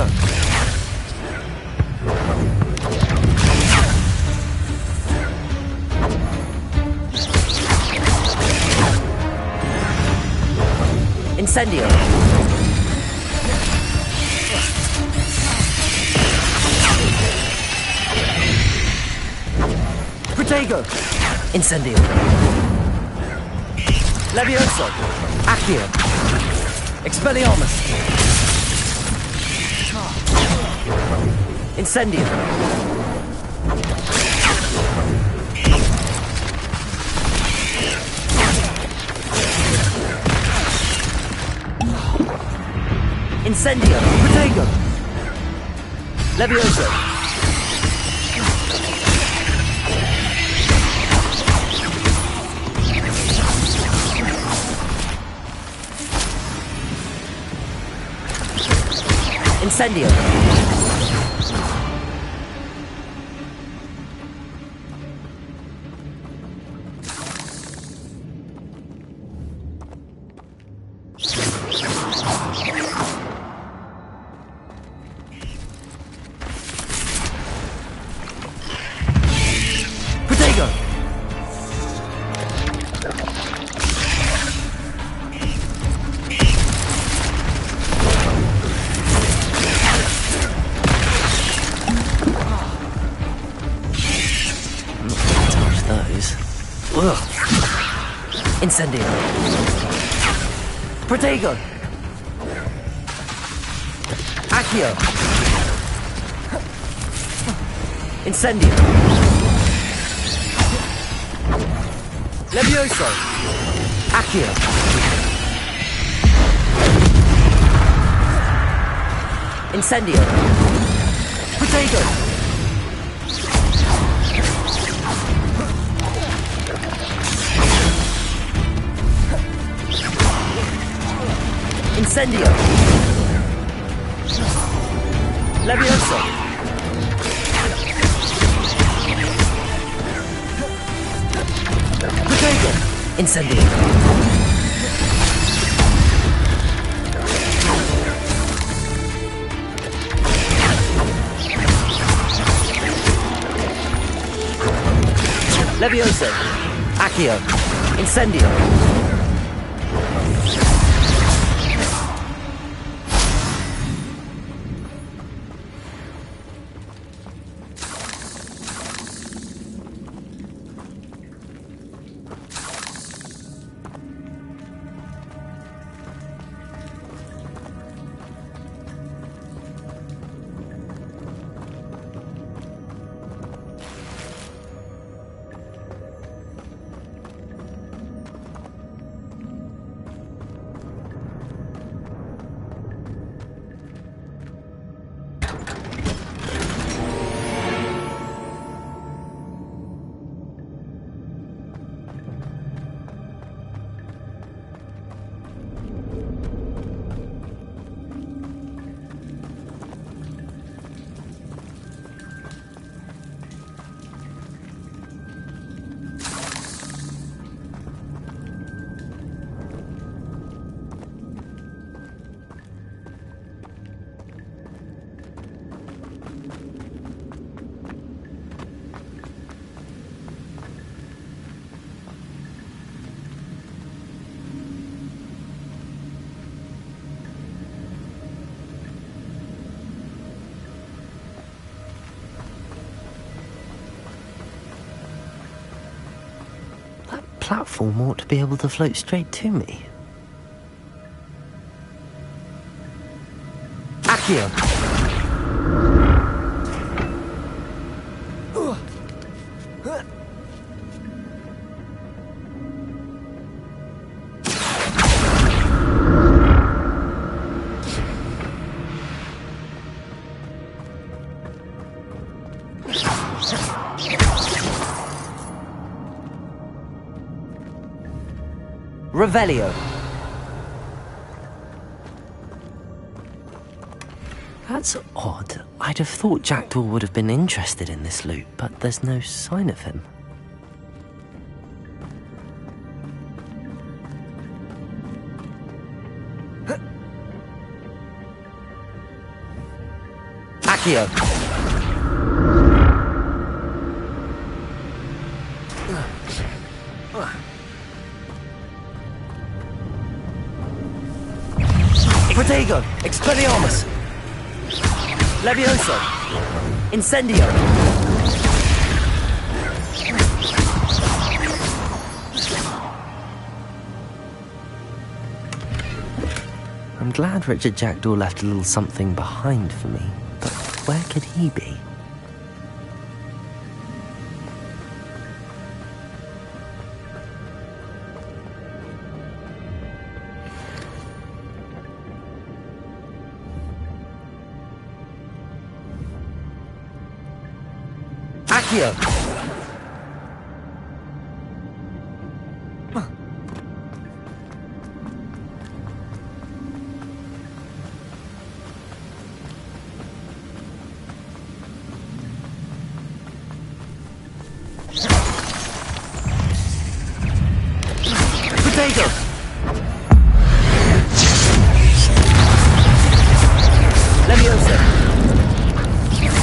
Protego! Incendio! Protego! Incendio! Levioso! Accio! Expelliarmus! Incendio! Incendio! Protego! Levioso! Incendio! Protego! Ugh. Incendio! Protego! Accio! Incendio! Levioso! Accio! Incendio! Protego! Incendio! Levioso! Protego! Incendio! Levioso! Accio! Incendio! Platform ought to be able to float straight to me. Accio! Revelio. That's odd. I'd have thought Jackdaw would have been interested in this loot, but there's no sign of him. Accio. Protego. Expelliarmus. Levioso. Incendio. I'm glad Richard Jackdaw left a little something behind for me, but where could he be? Accio! Potato! Levioso!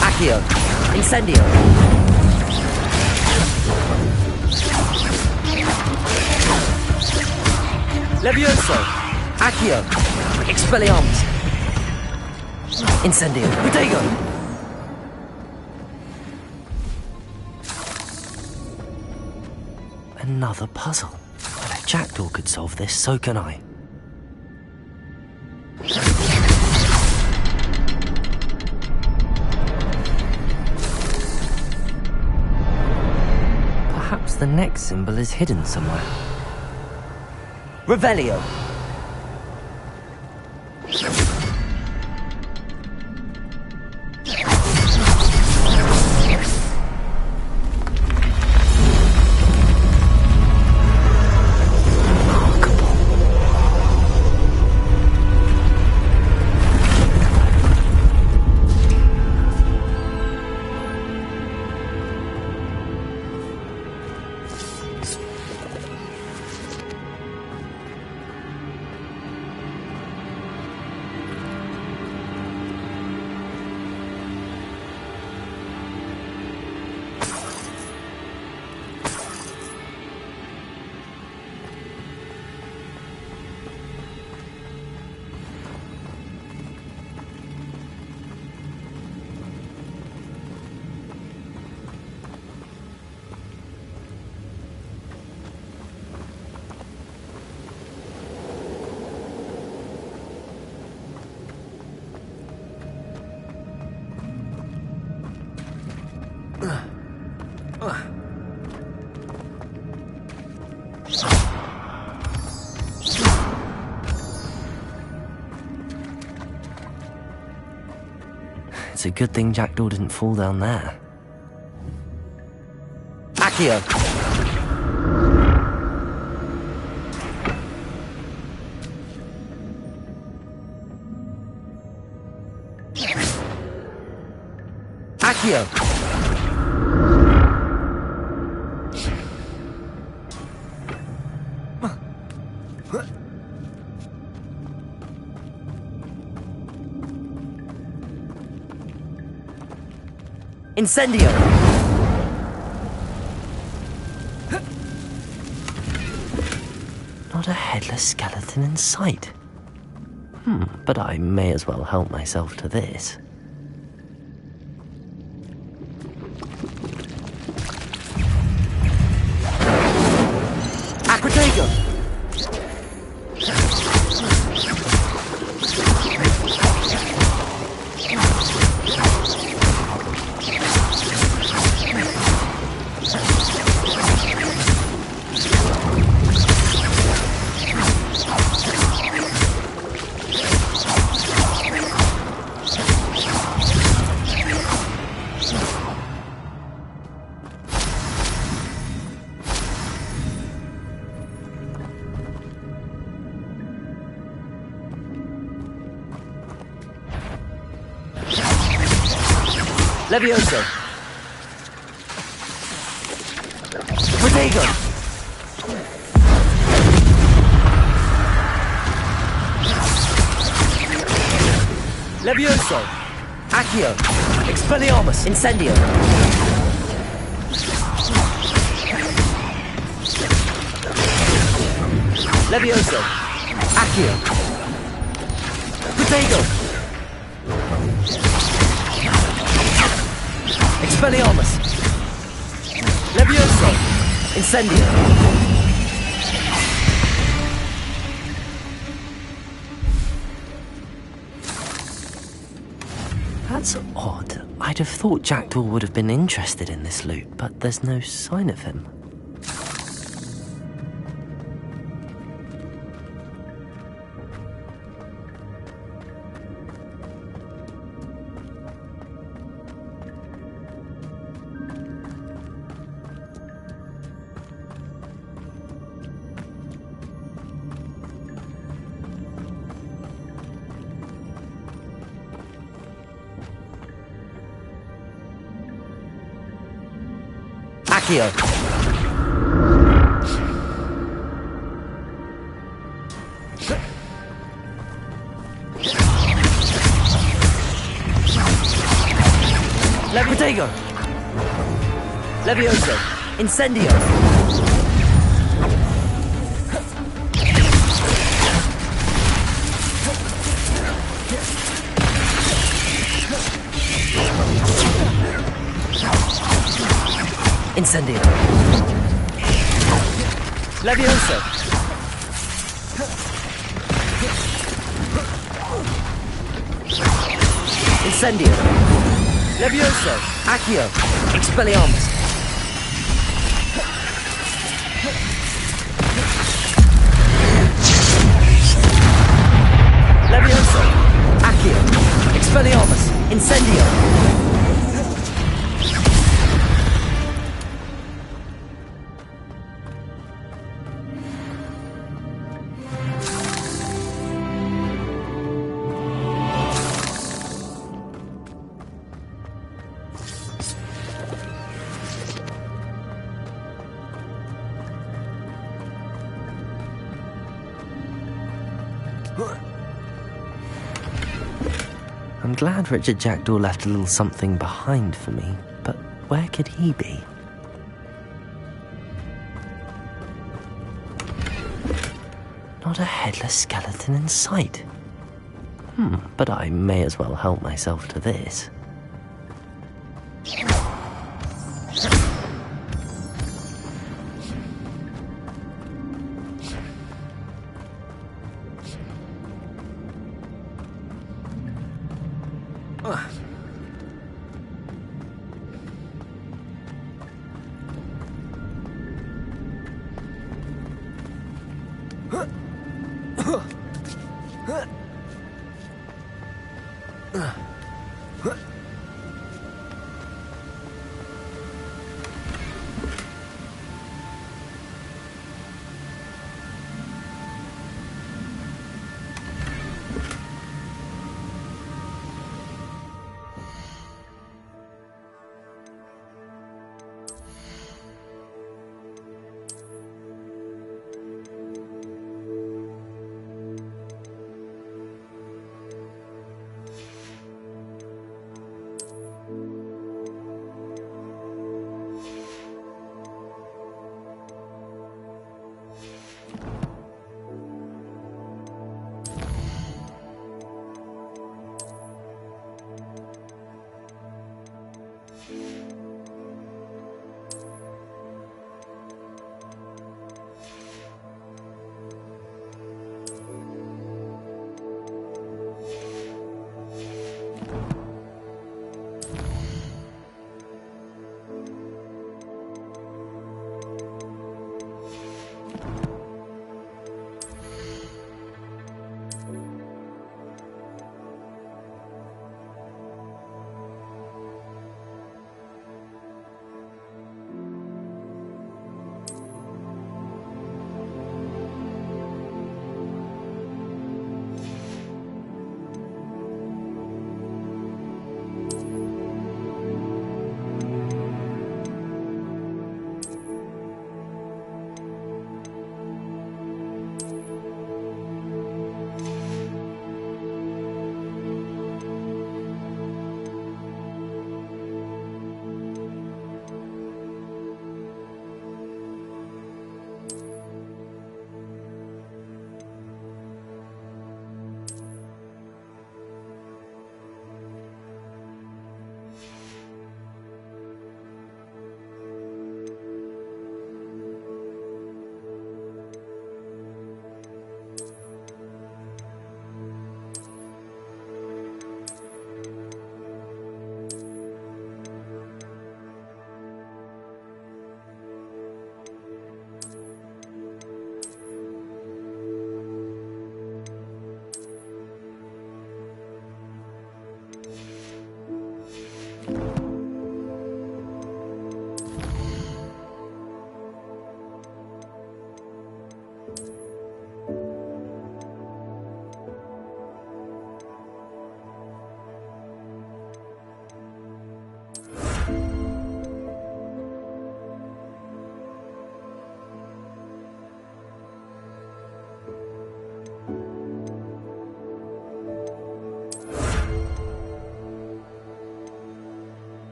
Accio! Incendio! Levioso! Accio! Expelliarmus! Incendio! Protego! Another puzzle. Well, if Jackdaw could solve this, so can I. Perhaps the next symbol is hidden somewhere. Revelio. It's a good thing Jackdaw didn't fall down there. Accio! Accio! Incendio! Not a headless skeleton in sight. But I may as well help myself to this. Aquatego! Levioso! Protego! Levioso! Accio! Expelliarmus! Incendio! Levioso! Accio! Protego! Expelliarmus! Levioso! Incendio! That's odd. I'd have thought Jackdaw would have been interested in this loot, but there's no sign of him. Accio! Protego! Levioso! Incendio! Incendio! Levioso! Incendio! Levioso! Accio! Expelliarmus! Levioso! Accio! Expelliarmus! Incendio! I'm glad Richard Jackdaw left a little something behind for me, but where could he be? Not a headless skeleton in sight. But I may as well help myself to this.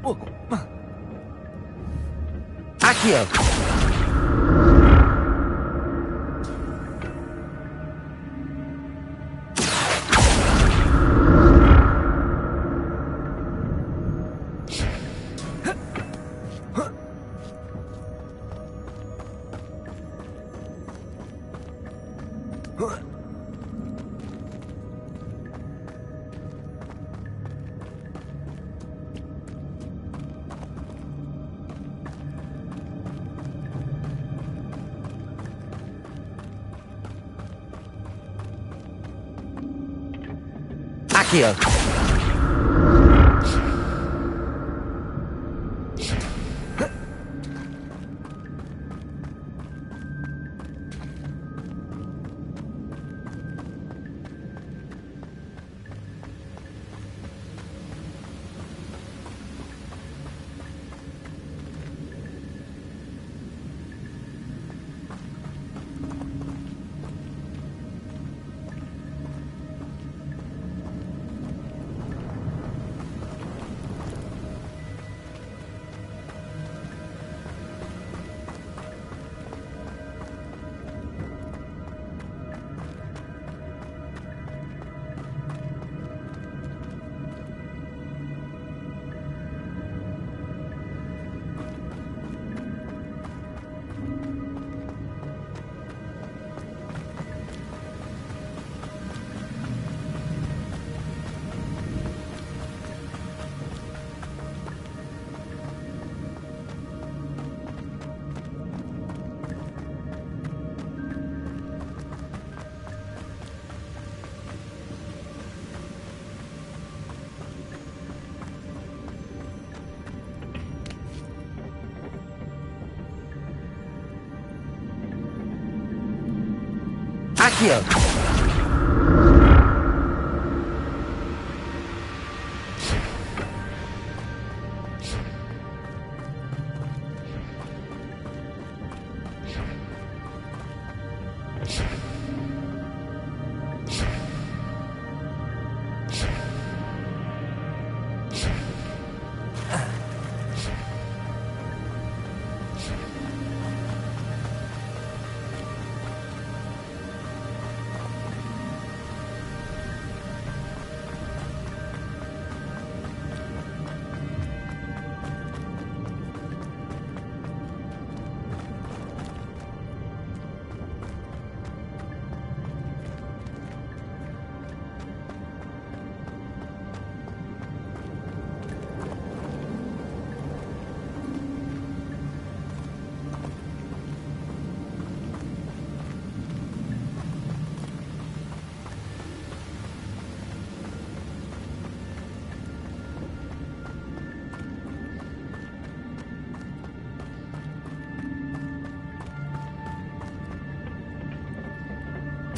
Accio! Accio! Accio!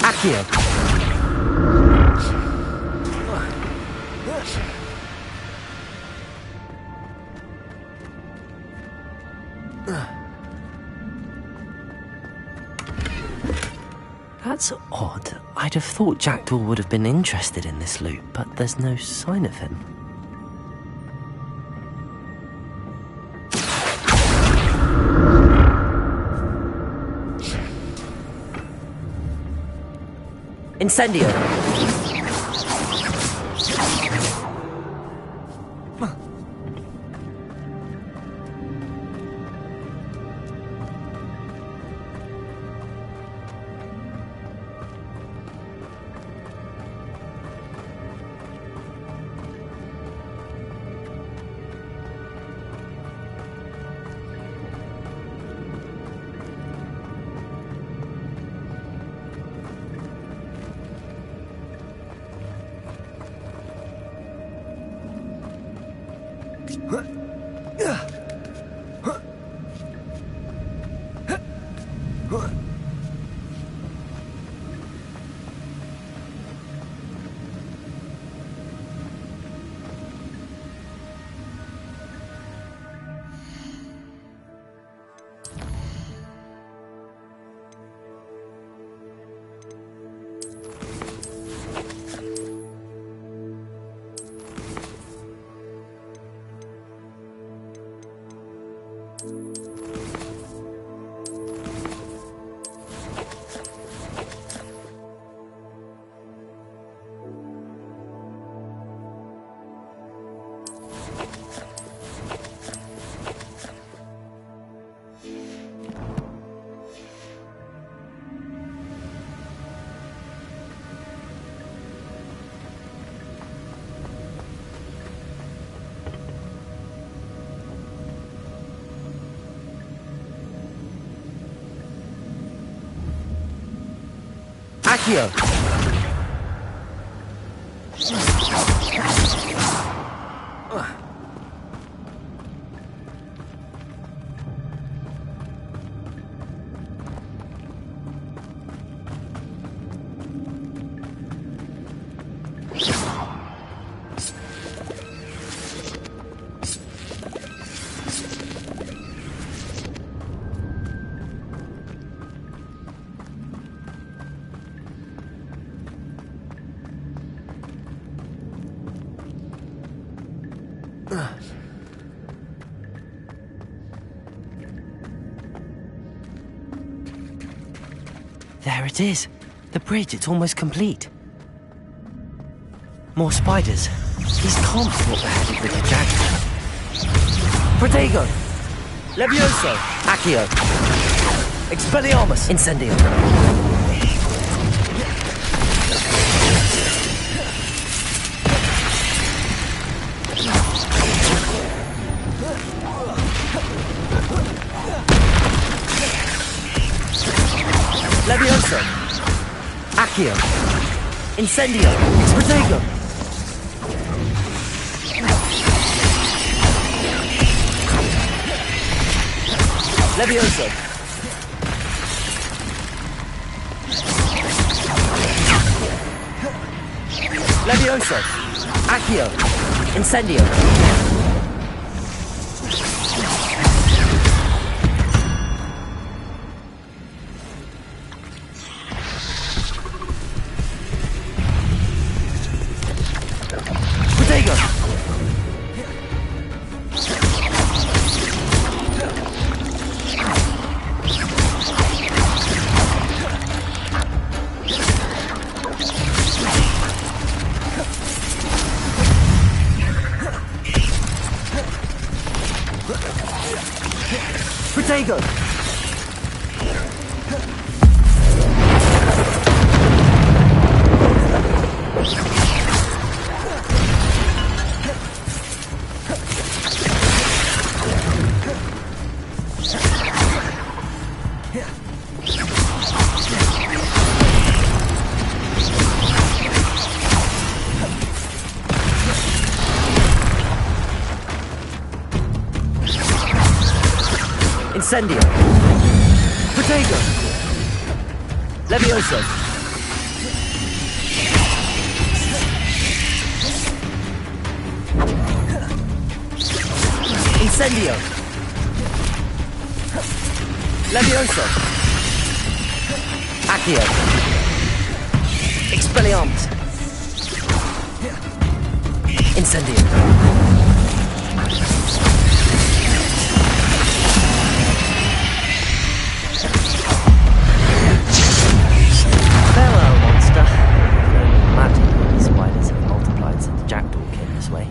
Accio! That's odd. I'd have thought Jackdaw would have been interested in this loot, but there's no sign of him. Incendio! Accio! There it is. The bridge, it's almost complete. More spiders. These can't be what the headed with the jacket. Protego! Levioso! Accio! Expelliarmus! Incendio! Levioso! Accio! Incendio! Protego! Levioso! Levioso! Accio! Incendio! Protego! Protego! Incendio! Protego! Levioso! Incendio! Levioso! Accio! Expelliarmus! Incendio! Farewell, monster. I can only imagine how these spiders have multiplied since Jackdaw came this way.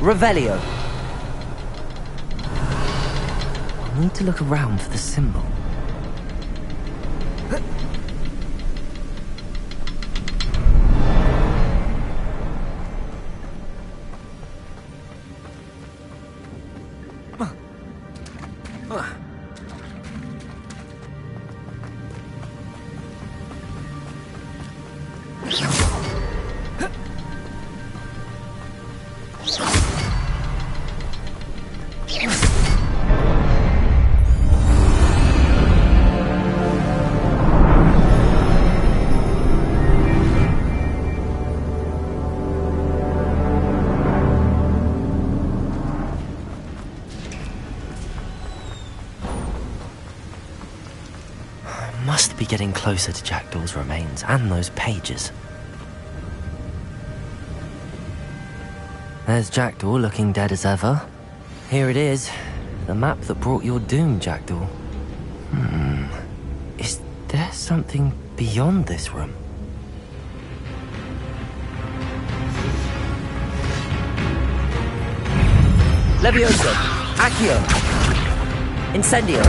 Revelio. I need to look around for the symbol. getting closer to Jackdaw's remains and those pages. There's Jackdaw looking dead as ever. Here it is, the map that brought your doom, Jackdaw. Is there something beyond this room? Levioso! Accio! Incendio!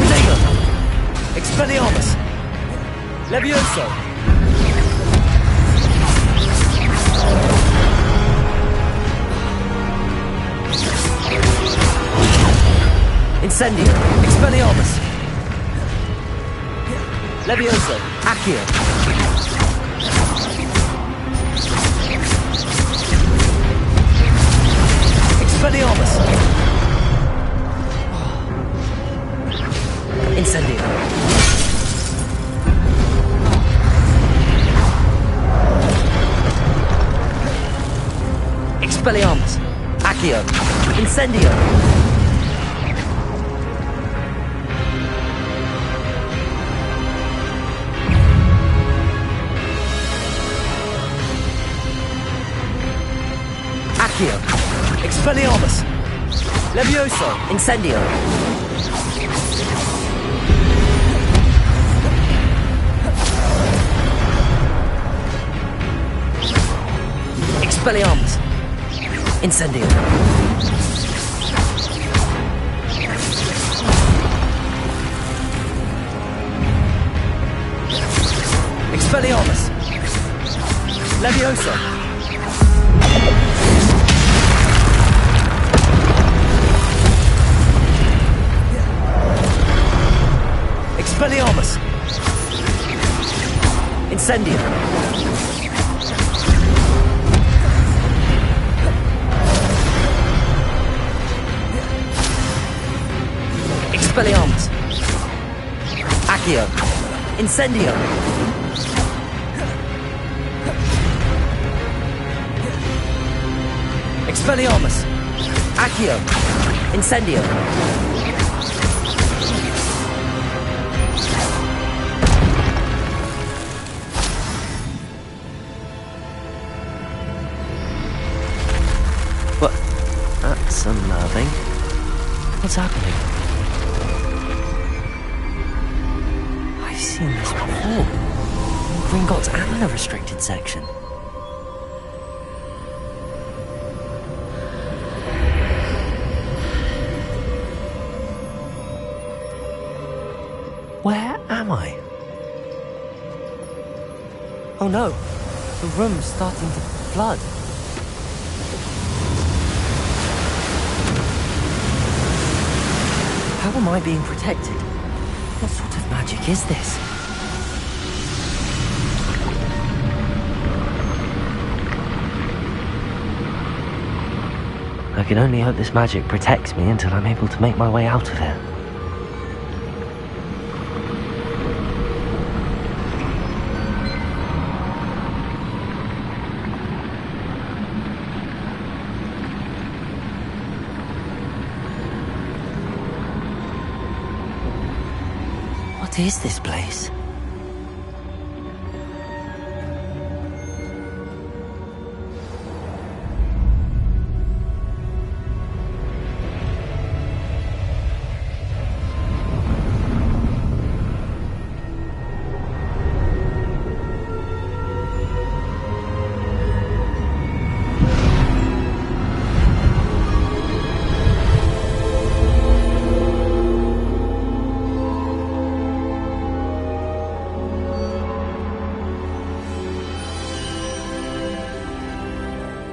Lego! Expelliarmus! Levioso! Incendio! Expelliarmus! Levioso! Accio! Expelliarmus! Incendio! Expelliarmus! Accio! Incendio! Accio! Expelliarmus! Levioso! Incendio! Expelliarmus! Incendio! Expelliarmus! Levioso! Expelliarmus! Incendio! Expelliarmus! Accio! Incendio! Expelliarmus! Accio! Incendio! That's unnerving. What's happening? I've seen this before. In Gringotts and the restricted section. Where am I? Oh no, the room's starting to flood. How am I being protected? What sort of magic is this? I can only hope this magic protects me until I'm able to make my way out of here. What is this place?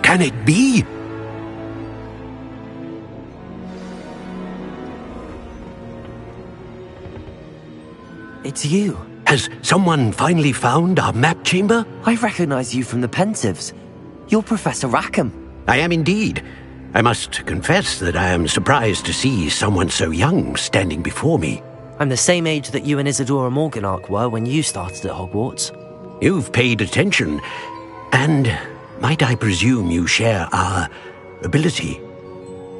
Can it be? It's you. Has someone finally found our map chamber? I recognize you from the Pensives. You're Professor Rackham. I am indeed. I must confess that I am surprised to see someone so young standing before me. I'm the same age that you and Isadora Morganach were when you started at Hogwarts. You've paid attention, and might I presume you share our ability?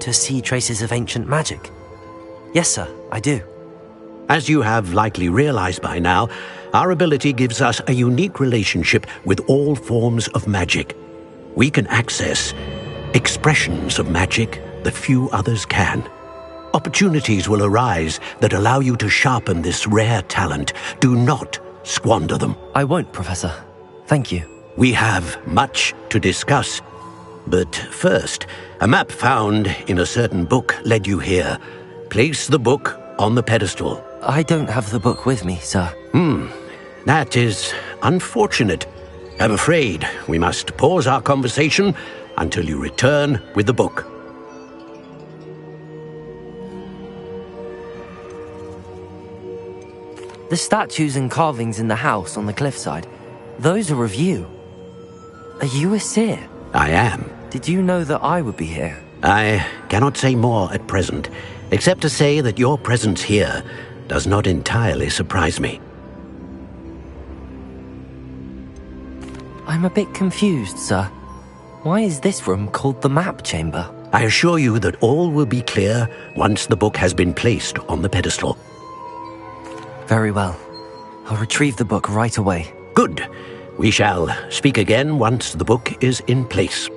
To see traces of ancient magic? Yes, sir, I do. As you have likely realized by now, our ability gives us a unique relationship with all forms of magic. We can access expressions of magic that few others can. Opportunities will arise that allow you to sharpen this rare talent. Do not squander them. I won't, Professor. Thank you. We have much to discuss. But first, a map found in a certain book led you here. Place the book on the pedestal. I don't have the book with me, sir. That is unfortunate. I'm afraid we must pause our conversation until you return with the book. The statues and carvings in the house on the cliffside, those are of you. Are you a seer? I am. Did you know that I would be here? I cannot say more at present, except to say that your presence here does not entirely surprise me. I'm a bit confused, sir. Why is this room called the map chamber? I assure you that all will be clear once the book has been placed on the pedestal. Very well. I'll retrieve the book right away. Good. We shall speak again once the book is in place.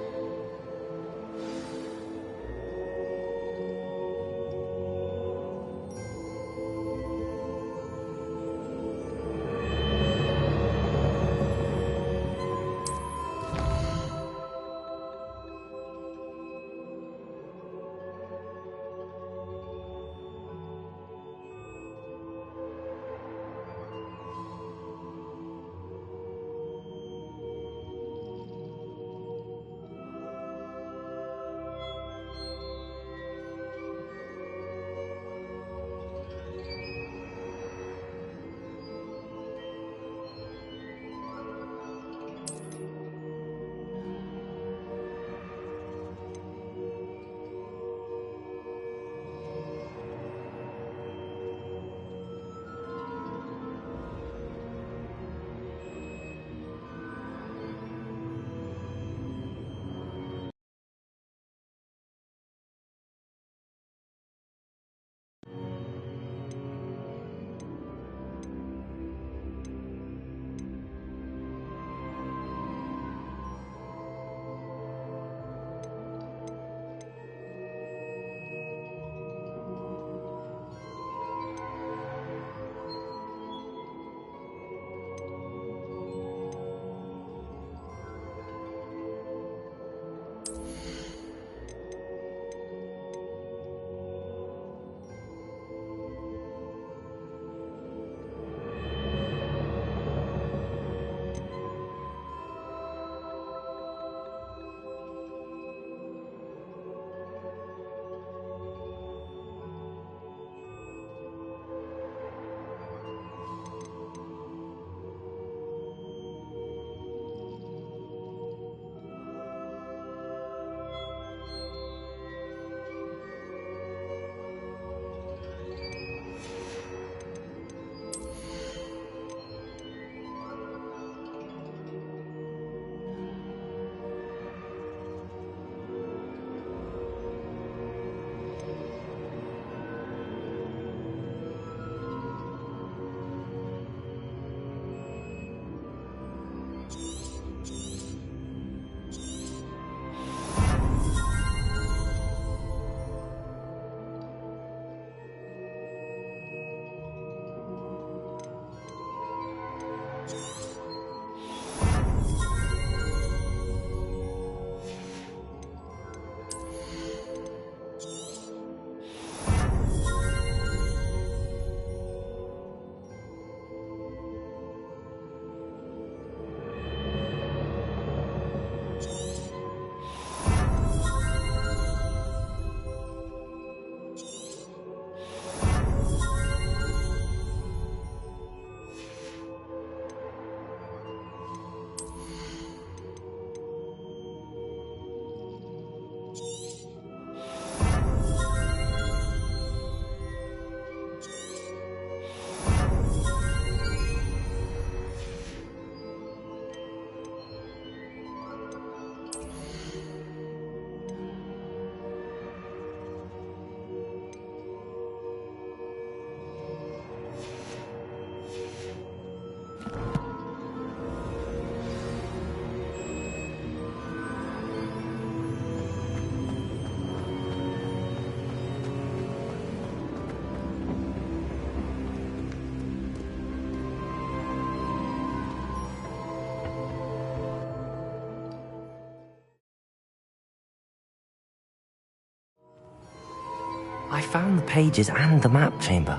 I found the pages and the map chamber.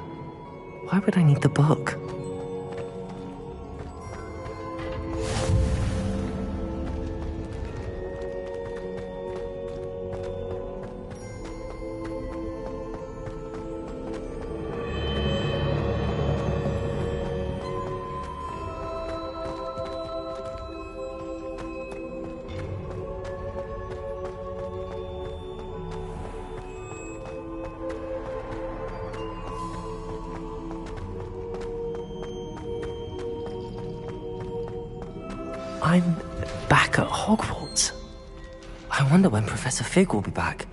Why would I need the book? I'm back at Hogwarts. I wonder when Professor Fig will be back.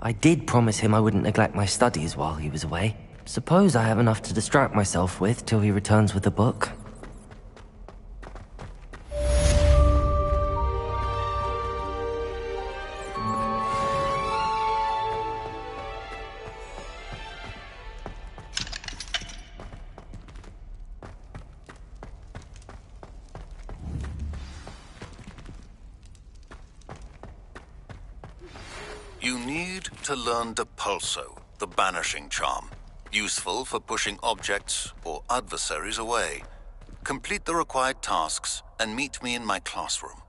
I did promise him I wouldn't neglect my studies while he was away. Suppose I have enough to distract myself with till he returns with the book. You need to learn Depulso, the banishing charm. Useful for pushing objects or adversaries away. Complete the required tasks and meet me in my classroom.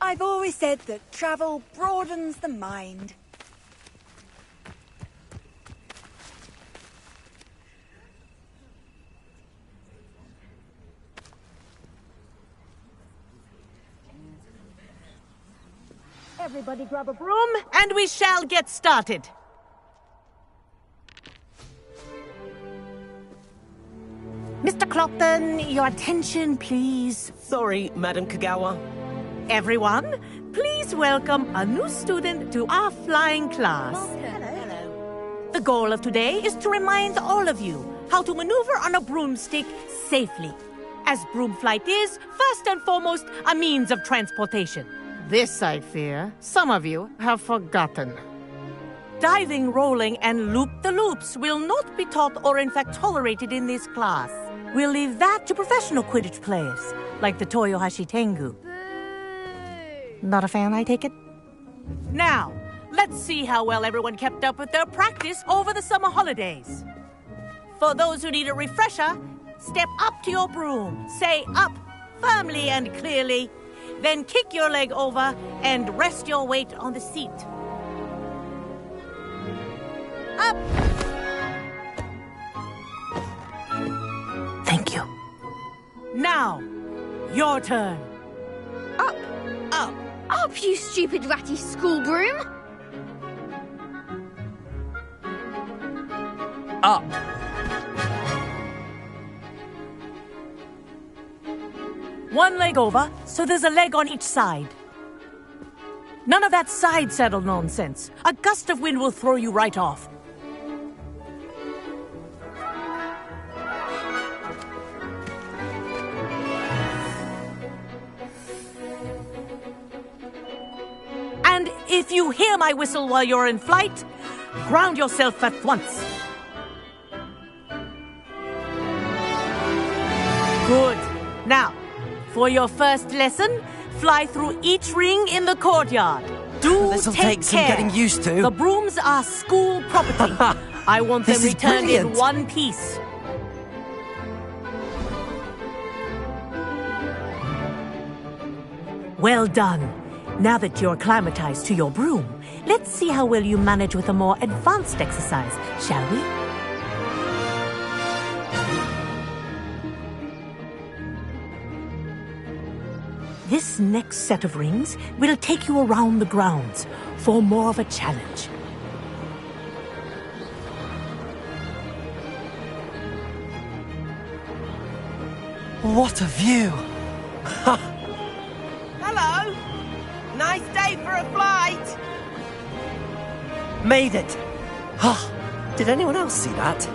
I've always said that travel broadens the mind. Everybody grab a broom, and we shall get started. Mr. Clopton, your attention, please. Sorry, Madam Kagawa. Everyone, please welcome a new student to our flying class. Hello. The goal of today is to remind all of you how to maneuver on a broomstick safely, as broom flight is, first and foremost, a means of transportation. This, I fear, some of you have forgotten. Diving, rolling, and loop-the-loops will not be taught or in fact tolerated in this class. We'll leave that to professional Quidditch players, like the Toyohashi Tengu. Not a fan, I take it? Now, let's see how well everyone kept up with their practice over the summer holidays. For those who need a refresher, step up to your broom, say up firmly and clearly, then kick your leg over and rest your weight on the seat. Up! Thank you. Now, your turn. Up, Up. up, you stupid ratty school broom! Up. One leg over, so there's a leg on each side. None of that side saddle nonsense. A gust of wind will throw you right off. And if you hear my whistle while you're in flight, ground yourself at once. Good. Now, for your first lesson, fly through each ring in the courtyard. Do This'll take take some care. getting used to. The brooms are school property. I want them This is returned in brilliant. one piece. Well done. Now that you're acclimatized to your broom, let's see how well you manage with a more advanced exercise, shall we? This next set of rings will take you around the grounds for more of a challenge. What a view! Hello! Nice day for a flight! Made it! Ah, did anyone else see that?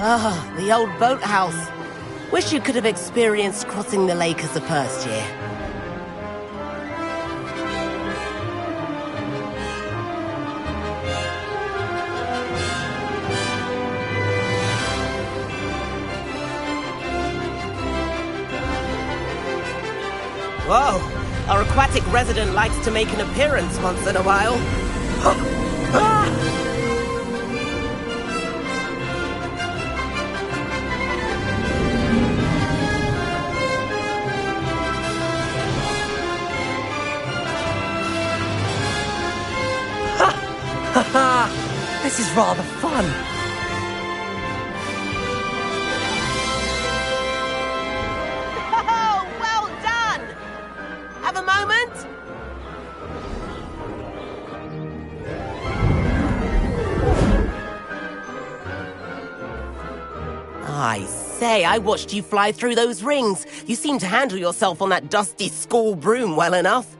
Ah, the old boathouse. Wish you could have experienced crossing the lake as a first year. Whoa! Our aquatic resident likes to make an appearance once in a while. This is rather fun. Oh, well done! Have a moment? I say, I watched you fly through those rings. You seem to handle yourself on that dusty school broom well enough.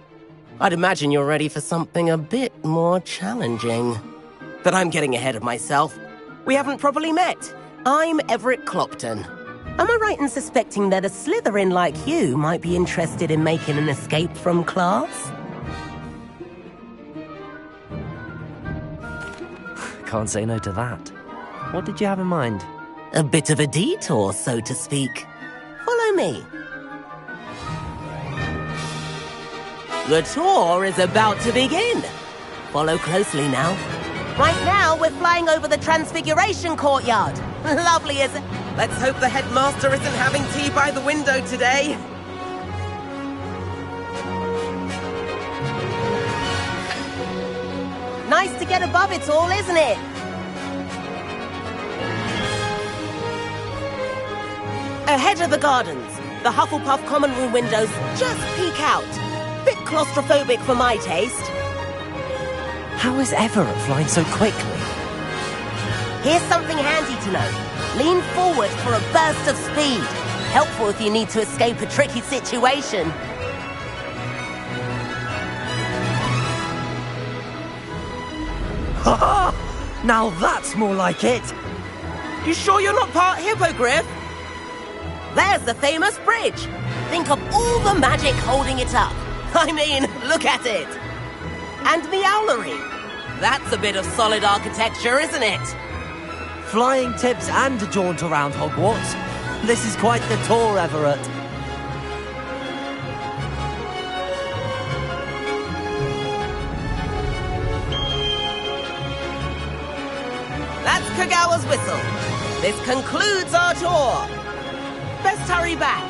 I'd imagine you're ready for something a bit more challenging. But I'm getting ahead of myself. We haven't properly met. I'm Everett Clopton. Am I right in suspecting that a Slytherin like you might be interested in making an escape from class? Can't say no to that. What did you have in mind? A bit of a detour, so to speak. Follow me. The tour is about to begin. Follow closely now. Right now, we're flying over the Transfiguration Courtyard. Lovely, isn't it? Let's hope the headmaster isn't having tea by the window today. Nice to get above it all, isn't it? Ahead of the gardens, the Hufflepuff common room windows just peek out. Bit claustrophobic for my taste. How is Everett flying so quickly? Here's something handy to know. Lean forward for a burst of speed. Helpful if you need to escape a tricky situation. Ha! Now that's more like it! You sure you're not part hippogriff? There's the famous bridge. Think of all the magic holding it up. I mean, look at it. And the owlery. That's a bit of solid architecture, isn't it? Flying tips and a jaunt around Hogwarts. This is quite the tour, Everett. That's Kagawa's whistle. This concludes our tour. Best hurry back.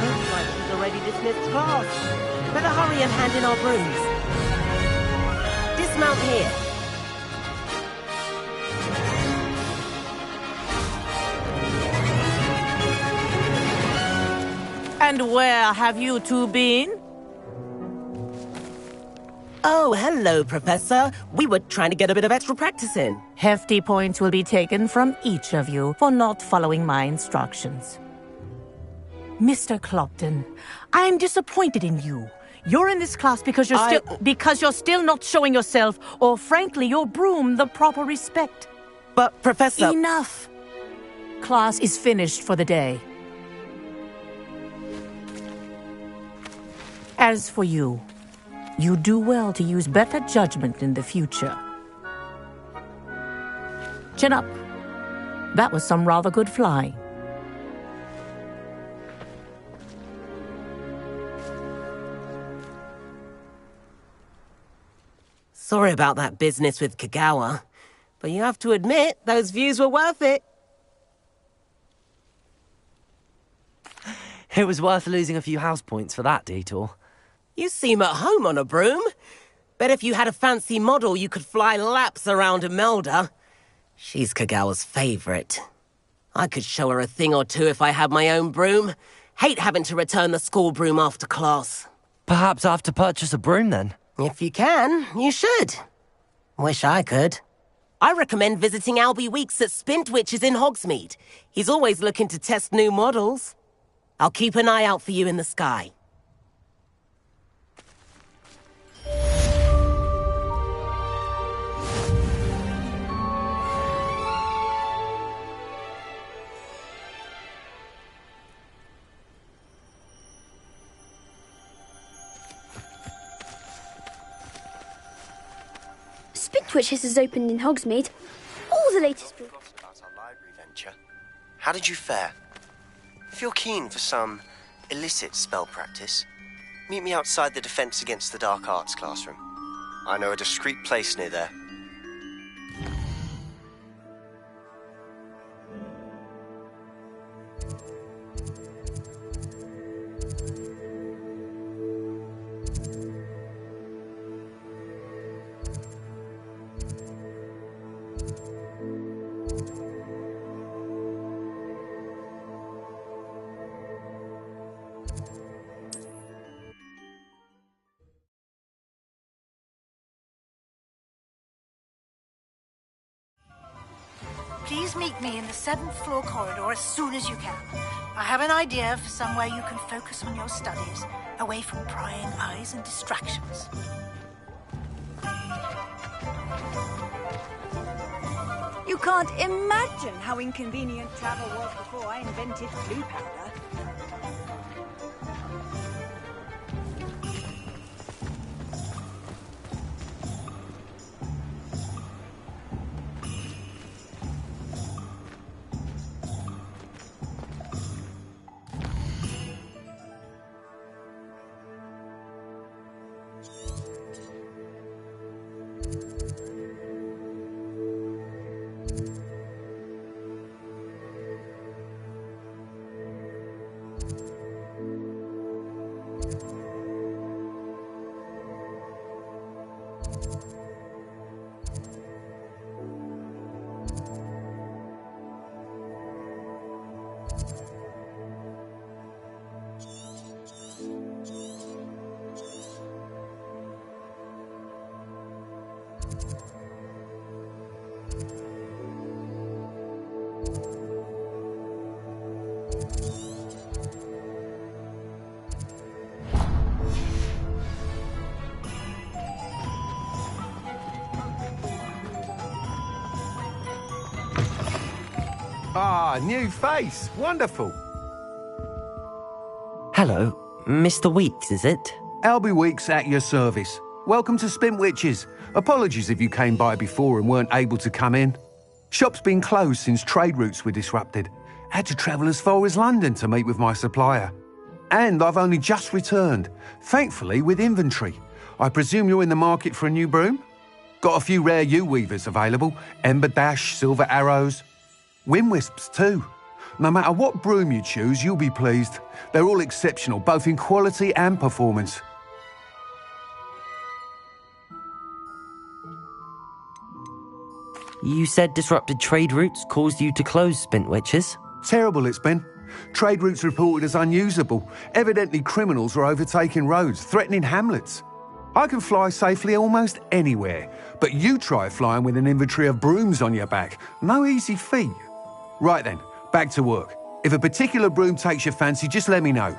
Looks like she's already dismissed class. Better hurry and hand in our brooms. Dismount here. And where have you two been? Oh, hello, Professor. We were trying to get a bit of extra practice in. Hefty points will be taken from each of you for not following my instructions. Mr. Clopton, I'm disappointed in you. You're in this class because you're still not showing yourself, or frankly, your broom, the proper respect. But, Professor... Enough. Class is finished for the day. As for you, you do well to use better judgment in the future. Chin up. That was some rather good flying. Sorry about that business with Kagawa, but you have to admit, those views were worth it. It was worth losing a few house points for that detour. You seem at home on a broom. Bet if you had a fancy model, you could fly laps around Imelda. She's Kagawa's favorite. I could show her a thing or two if I had my own broom. Hate having to return the school broom after class. Perhaps I have to purchase a broom then. If you can, you should. Wish I could. I recommend visiting Albie Weeks at Spintwitches in Hogsmeade. He's always looking to test new models. I'll keep an eye out for you in the sky. Spintwitches has opened in Hogsmeade. All the latest books. About our library venture. How did you fare? If you're keen for some illicit spell practice, meet me outside the Defense Against the Dark Arts classroom. I know a discreet place near there. Please meet me in the 7th floor corridor as soon as you can. I have an idea for somewhere you can focus on your studies, away from prying eyes and distractions. You can't imagine how inconvenient travel was before I invented blue powder. Ah, new face. Wonderful. Hello, Mr. Weeks, is it? Albie Weeks at your service. Welcome to Spintwitches. Apologies if you came by before and weren't able to come in. Shop's been closed since trade routes were disrupted. Had to travel as far as London to meet with my supplier. And I've only just returned, thankfully with inventory. I presume you're in the market for a new broom? Got a few rare U-weavers available, Ember Dash, Silver Arrows. Wind Wisps too. No matter what broom you choose, you'll be pleased. They're all exceptional, both in quality and performance. You said disrupted trade routes caused you to close Spintwitches? Terrible it's been. Trade routes reported as unusable. Evidently criminals were overtaking roads, threatening hamlets. I can fly safely almost anywhere, but you try flying with an inventory of brooms on your back. No easy feat. Right then, back to work. If a particular broom takes your fancy, just let me know.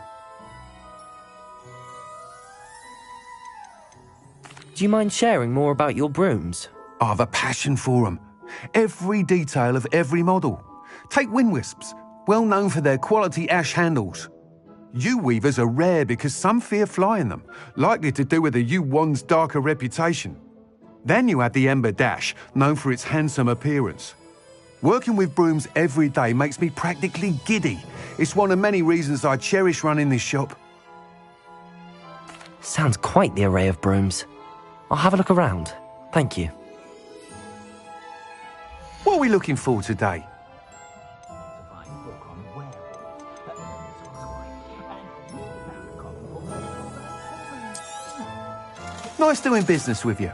Do you mind sharing more about your brooms? I have a passion for them. Every detail of every model. Take Wind Wisps, well known for their quality ash handles. U-weavers are rare because some fear flying them, likely to do with the U-wand's darker reputation. Then you add the Ember Dash, known for its handsome appearance. Working with brooms every day makes me practically giddy. It's one of many reasons I cherish running this shop. Sounds quite the array of brooms. I'll have a look around. Thank you. What are we looking for today? Nice doing business with you.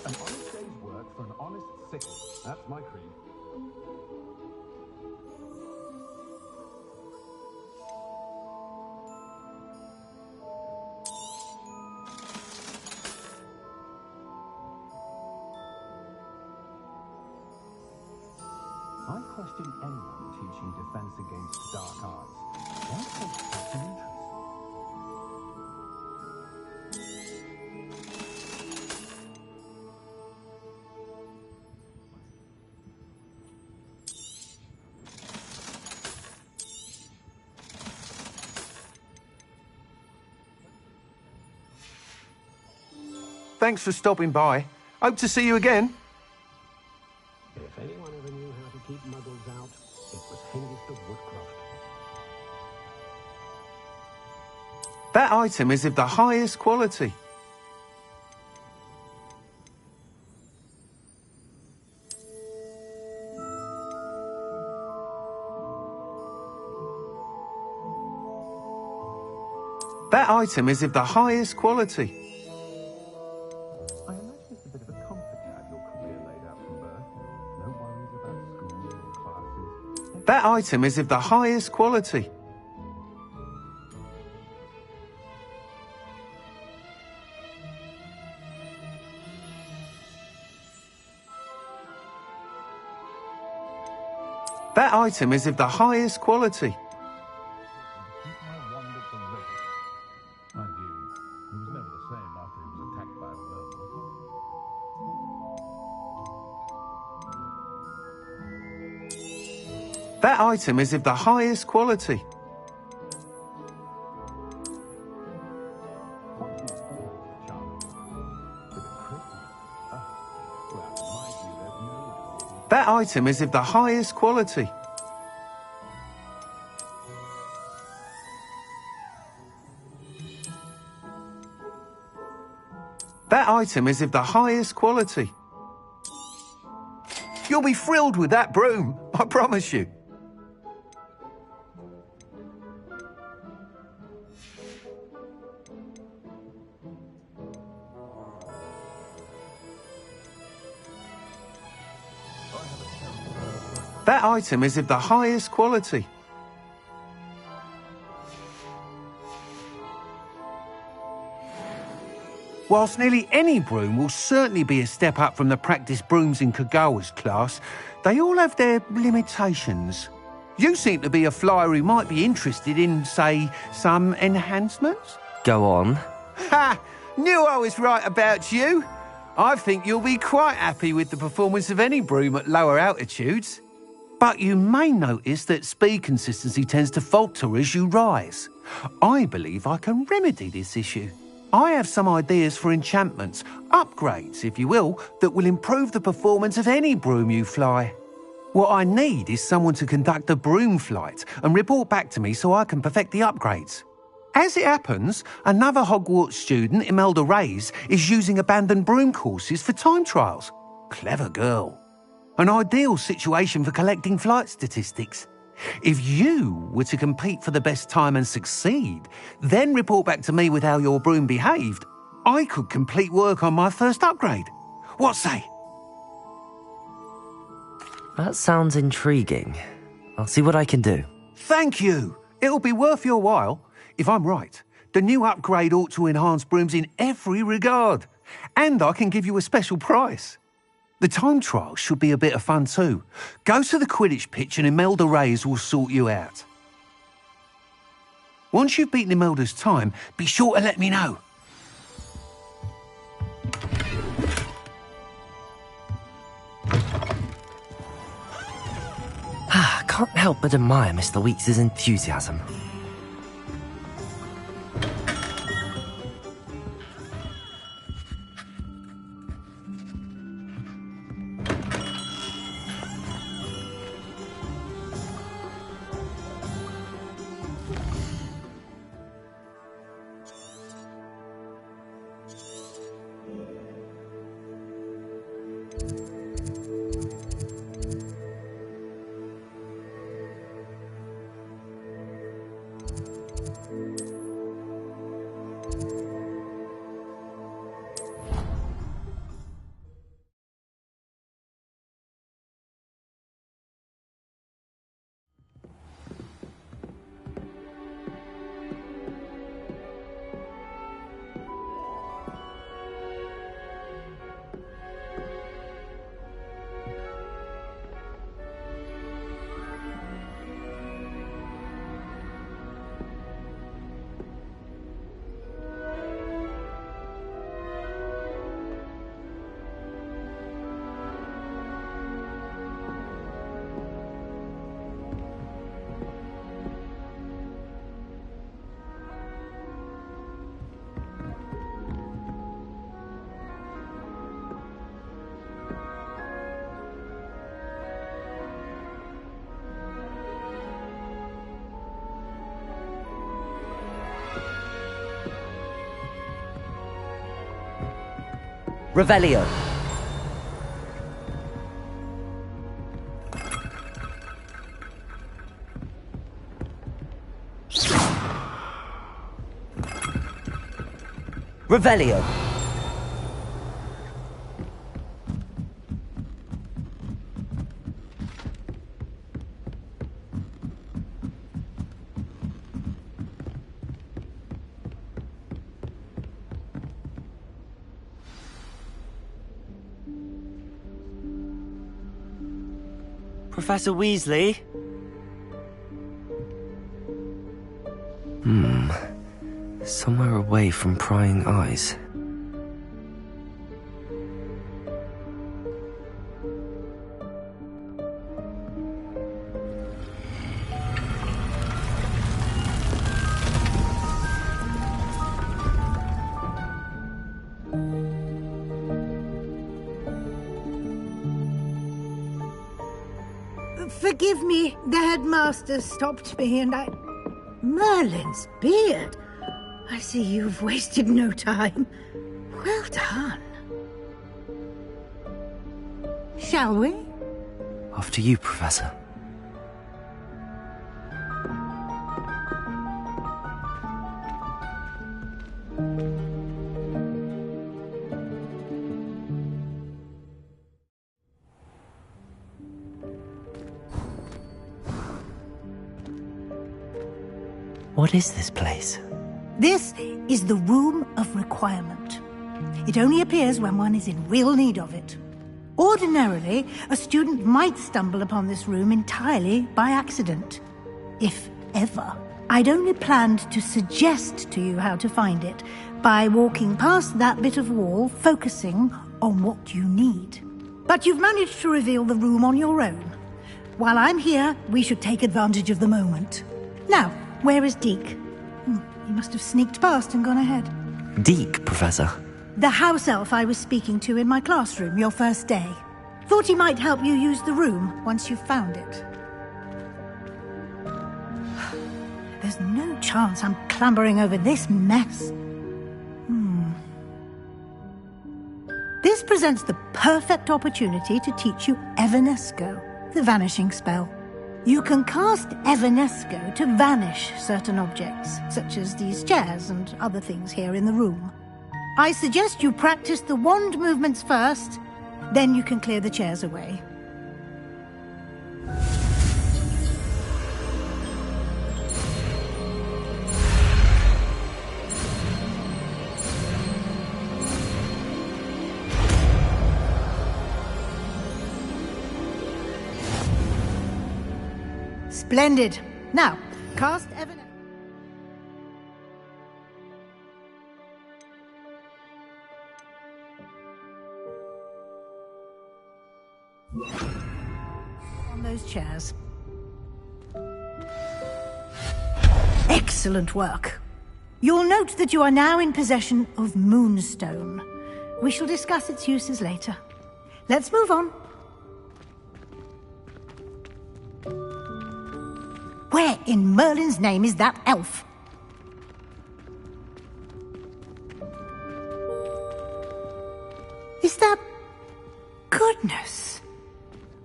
An honest day's work for an honest sickle. That's my creed. I question anyone teaching defense against dark arts. Why take such an interest? Thanks for stopping by. Hope to see you again. If anyone ever knew how to keep muggles out, it was Hengist of Woodcroft. That item is of the highest quality. That item is of the highest quality. I imagine it's a bit of a comfort to have your career laid out from birth. No worries about school or classes. That item is of the highest quality. That item is of the highest quality. Keep my wand at the ready. Mind you, he was never the same after he was attacked by a werewolf. That item is of the highest quality. That item is of the highest quality. That item is of the highest quality. You'll be thrilled with that broom, I promise you. That item is of the highest quality. Whilst nearly any broom will certainly be a step up from the practice brooms in Kagawa's class, they all have their limitations. You seem to be a flyer who might be interested in, say, some enhancements? Go on. Ha! Knew I was right about you. I think you'll be quite happy with the performance of any broom at lower altitudes. But you may notice that speed consistency tends to falter as you rise. I believe I can remedy this issue. I have some ideas for enchantments, upgrades, if you will, that will improve the performance of any broom you fly. What I need is someone to conduct a broom flight and report back to me so I can perfect the upgrades. As it happens, another Hogwarts student, Imelda Reyes, is using abandoned broom courses for time trials. Clever girl. An ideal situation for collecting flight statistics. If you were to compete for the best time and succeed, then report back to me with how your broom behaved, I could complete work on my first upgrade. What say? That sounds intriguing. I'll see what I can do. Thank you. It'll be worth your while. If I'm right, the new upgrade ought to enhance brooms in every regard. And I can give you a special price. The time trial should be a bit of fun too. Go to the Quidditch pitch and Imelda Reyes will sort you out. Once you've beaten Imelda's time, be sure to let me know. Can't help but admire Mr. Weeks' enthusiasm. Revelio. Revelio. Professor Weasley? Somewhere away from prying eyes. Forgive me, the headmaster stopped me and I... Merlin's beard! I see you've wasted no time. Well done. Shall we? After you, Professor. What is this place? This is the Room of Requirement. It only appears when one is in real need of it. Ordinarily, a student might stumble upon this room entirely by accident. If ever. I'd only planned to suggest to you how to find it by walking past that bit of wall, focusing on what you need. But you've managed to reveal the room on your own. While I'm here, we should take advantage of the moment. Now, where is Deke? He must have sneaked past and gone ahead. Deke, Professor? The house elf I was speaking to in my classroom your first day. Thought he might help you use the room once you've found it. There's no chance I'm clambering over this mess. This presents the perfect opportunity to teach you Evanesco, the vanishing spell. You can cast Evanesco to vanish certain objects, such as these chairs and other things here in the room. I suggest you practice the wand movements first, then you can clear the chairs away. Splendid. Now, cast Evanesco. On those chairs. Excellent work. You'll note that you are now in possession of Moonstone. We shall discuss its uses later. Let's move on. Where in Merlin's name is that elf? Is that... Goodness!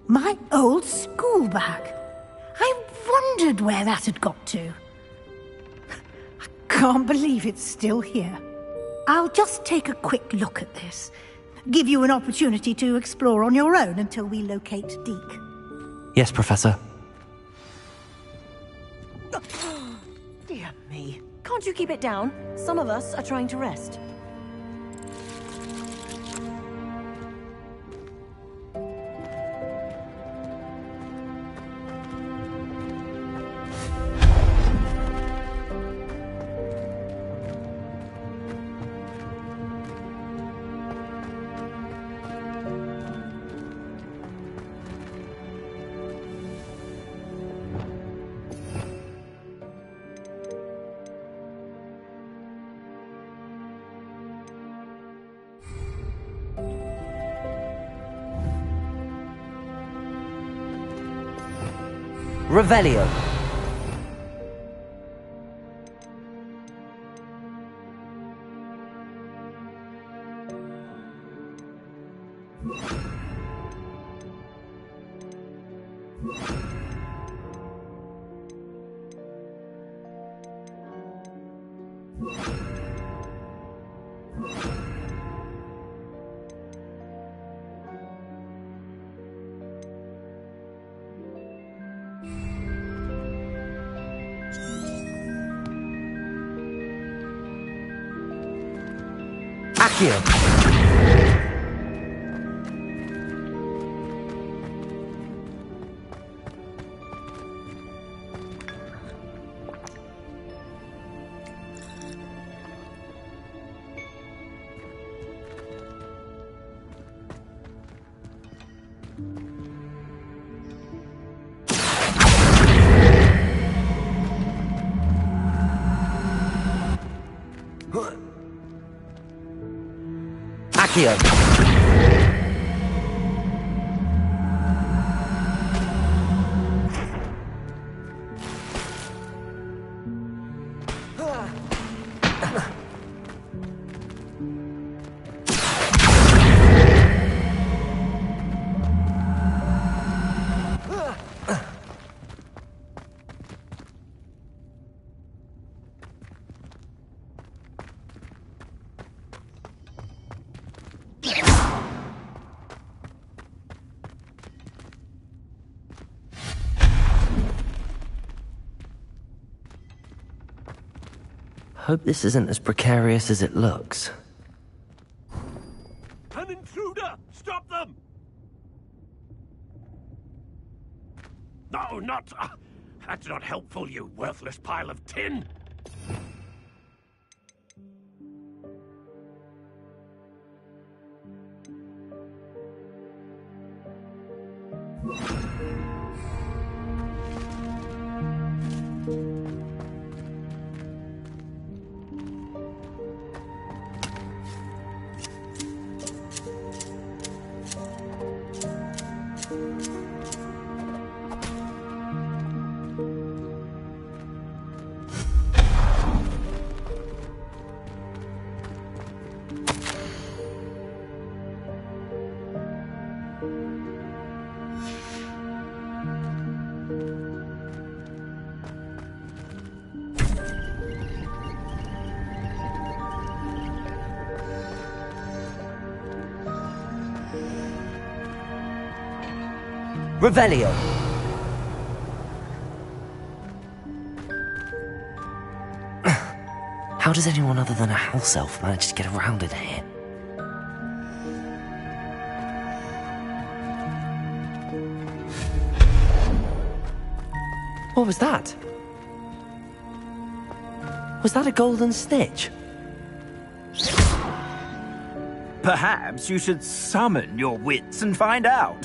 My old school bag. I wondered where that had got to. I can't believe it's still here. I'll just take a quick look at this. Give you an opportunity to explore on your own until we locate Deke. Yes, Professor. Dear me. Can't you keep it down? Some of us are trying to rest. Revelio. Accio. Accio. Hope this isn't as precarious as it looks. What? That's not helpful, you worthless pile of tin. Revelio. How does anyone other than a house elf manage to get around in here? What was that? Was that a golden snitch? Perhaps you should summon your wits and find out.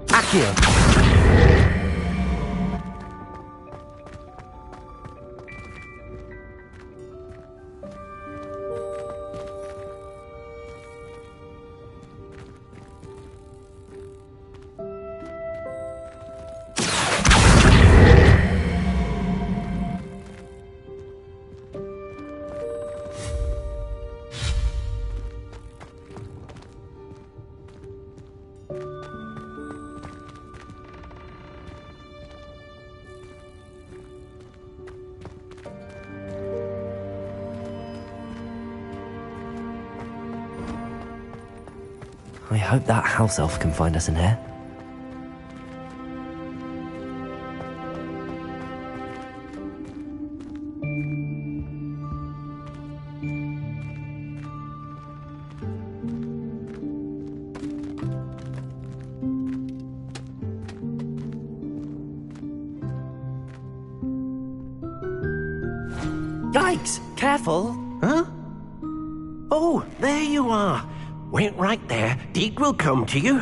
Accio. I hope that house elf can find us in here. Yikes! Careful! Huh? Oh, there you are. Wait right there. Deke will come to you.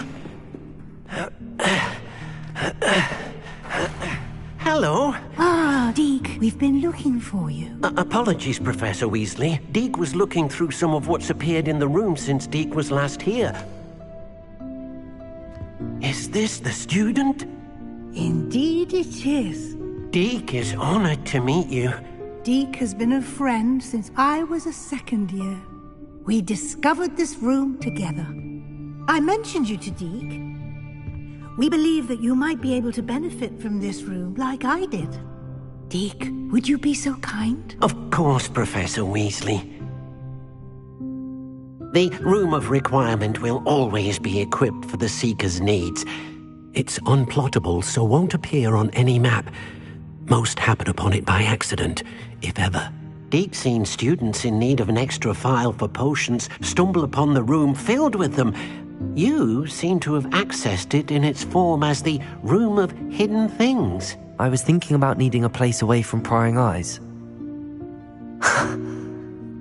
Hello. Ah, Deke, we've been looking for you. Apologies, Professor Weasley. Deke was looking through some of what's appeared in the room since Deke was last here. Is this the student? Indeed it is. Deke is honored to meet you. Deke has been a friend since I was a second year. We discovered this room together. I mentioned you to Deke. We believe that you might be able to benefit from this room like I did. Deke, would you be so kind? Of course, Professor Weasley. The Room of Requirement will always be equipped for the Seeker's needs. It's unplottable, so won't appear on any map. Most happen upon it by accident, if ever. Deke's seen students in need of an extra file for potions stumble upon the room filled with them. You seem to have accessed it in its form as the Room of Hidden Things. I was thinking about needing a place away from prying eyes.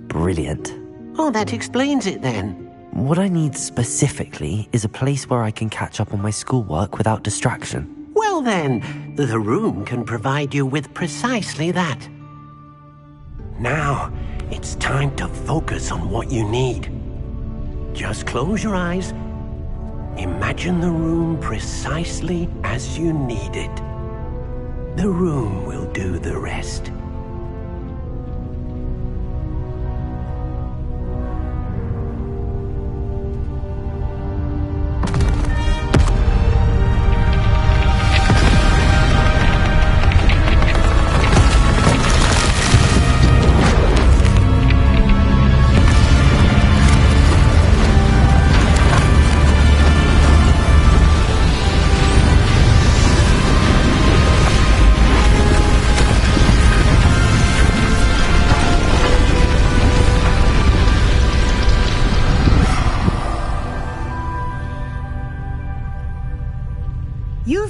Brilliant. Oh, that explains it then. What I need specifically is a place where I can catch up on my schoolwork without distraction. Well then, the room can provide you with precisely that. Now, it's time to focus on what you need. Just close your eyes. Imagine the room precisely as you need it. The room will do the rest.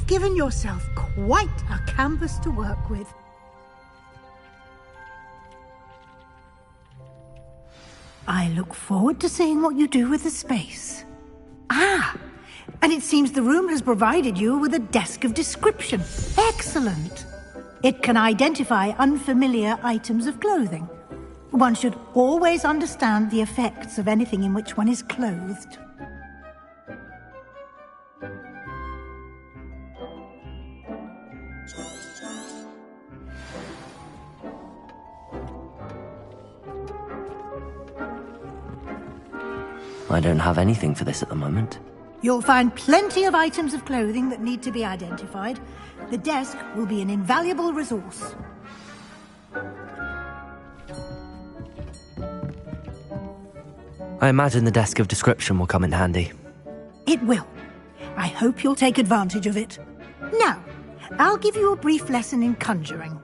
given yourself quite a canvas to work with. I look forward to seeing what you do with the space. Ah, and it seems the room has provided you with a desk of description. Excellent. It can identify unfamiliar items of clothing. One should always understand the effects of anything in which one is clothed. I don't have anything for this at the moment. You'll find plenty of items of clothing that need to be identified. The desk will be an invaluable resource. I imagine the desk of description will come in handy. It will. I hope you'll take advantage of it. Now, I'll give you a brief lesson in conjuring.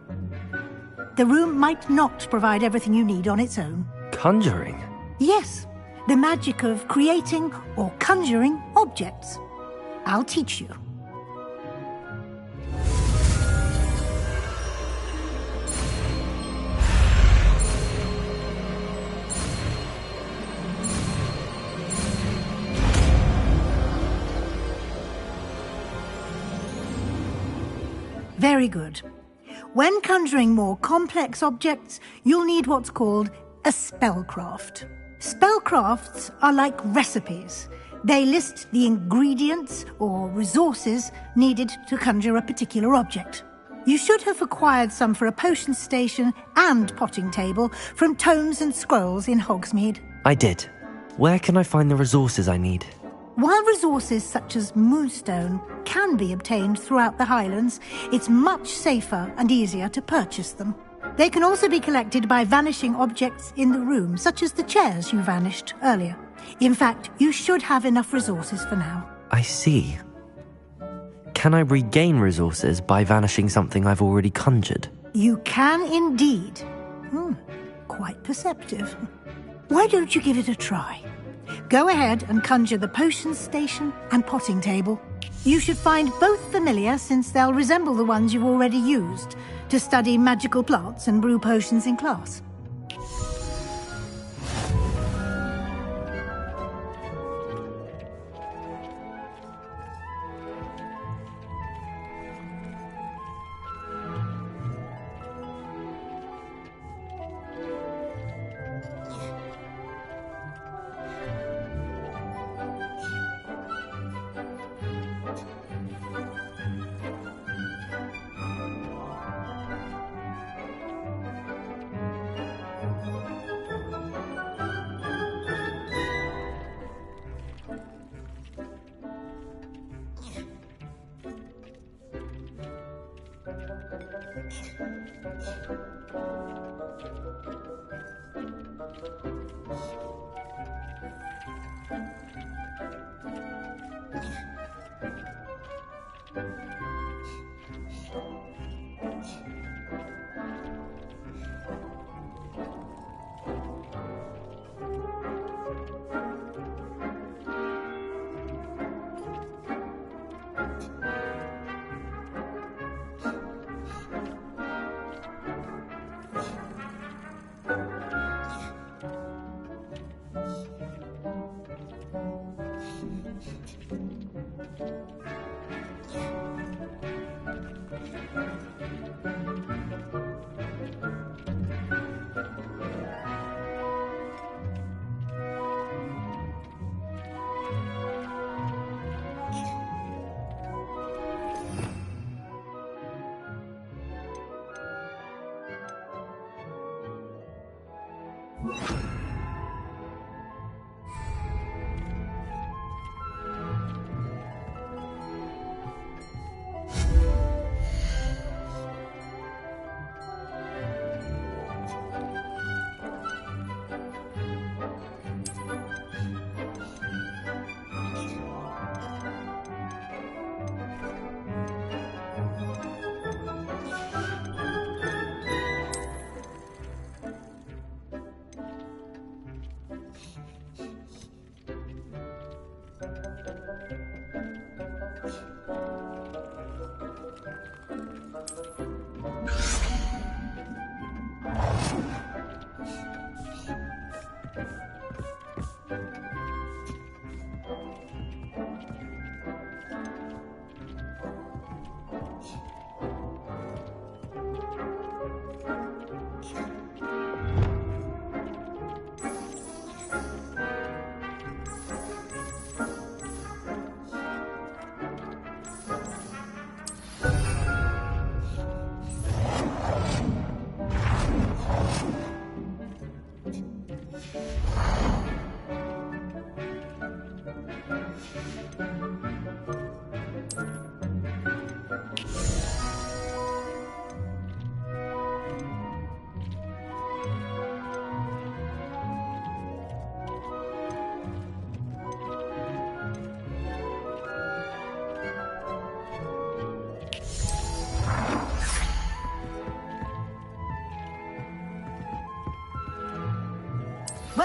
The room might not provide everything you need on its own. Conjuring? Yes, the magic of creating or conjuring objects. I'll teach you. Very good. When conjuring more complex objects, you'll need what's called a spellcraft. Spellcrafts are like recipes. They list the ingredients or resources needed to conjure a particular object. You should have acquired some for a potion station and potting table from tomes and scrolls in Hogsmeade. I did. Where can I find the resources I need? While resources such as moonstone can be obtained throughout the Highlands, it's much safer and easier to purchase them. They can also be collected by vanishing objects in the room, such as the chairs you vanished earlier. In fact, you should have enough resources for now. I see. Can I regain resources by vanishing something I've already conjured? You can indeed. Quite perceptive. Why don't you give it a try? Go ahead and conjure the potion station and potting table. You should find both familiar, since they'll resemble the ones you've already used to study magical plants and brew potions in class.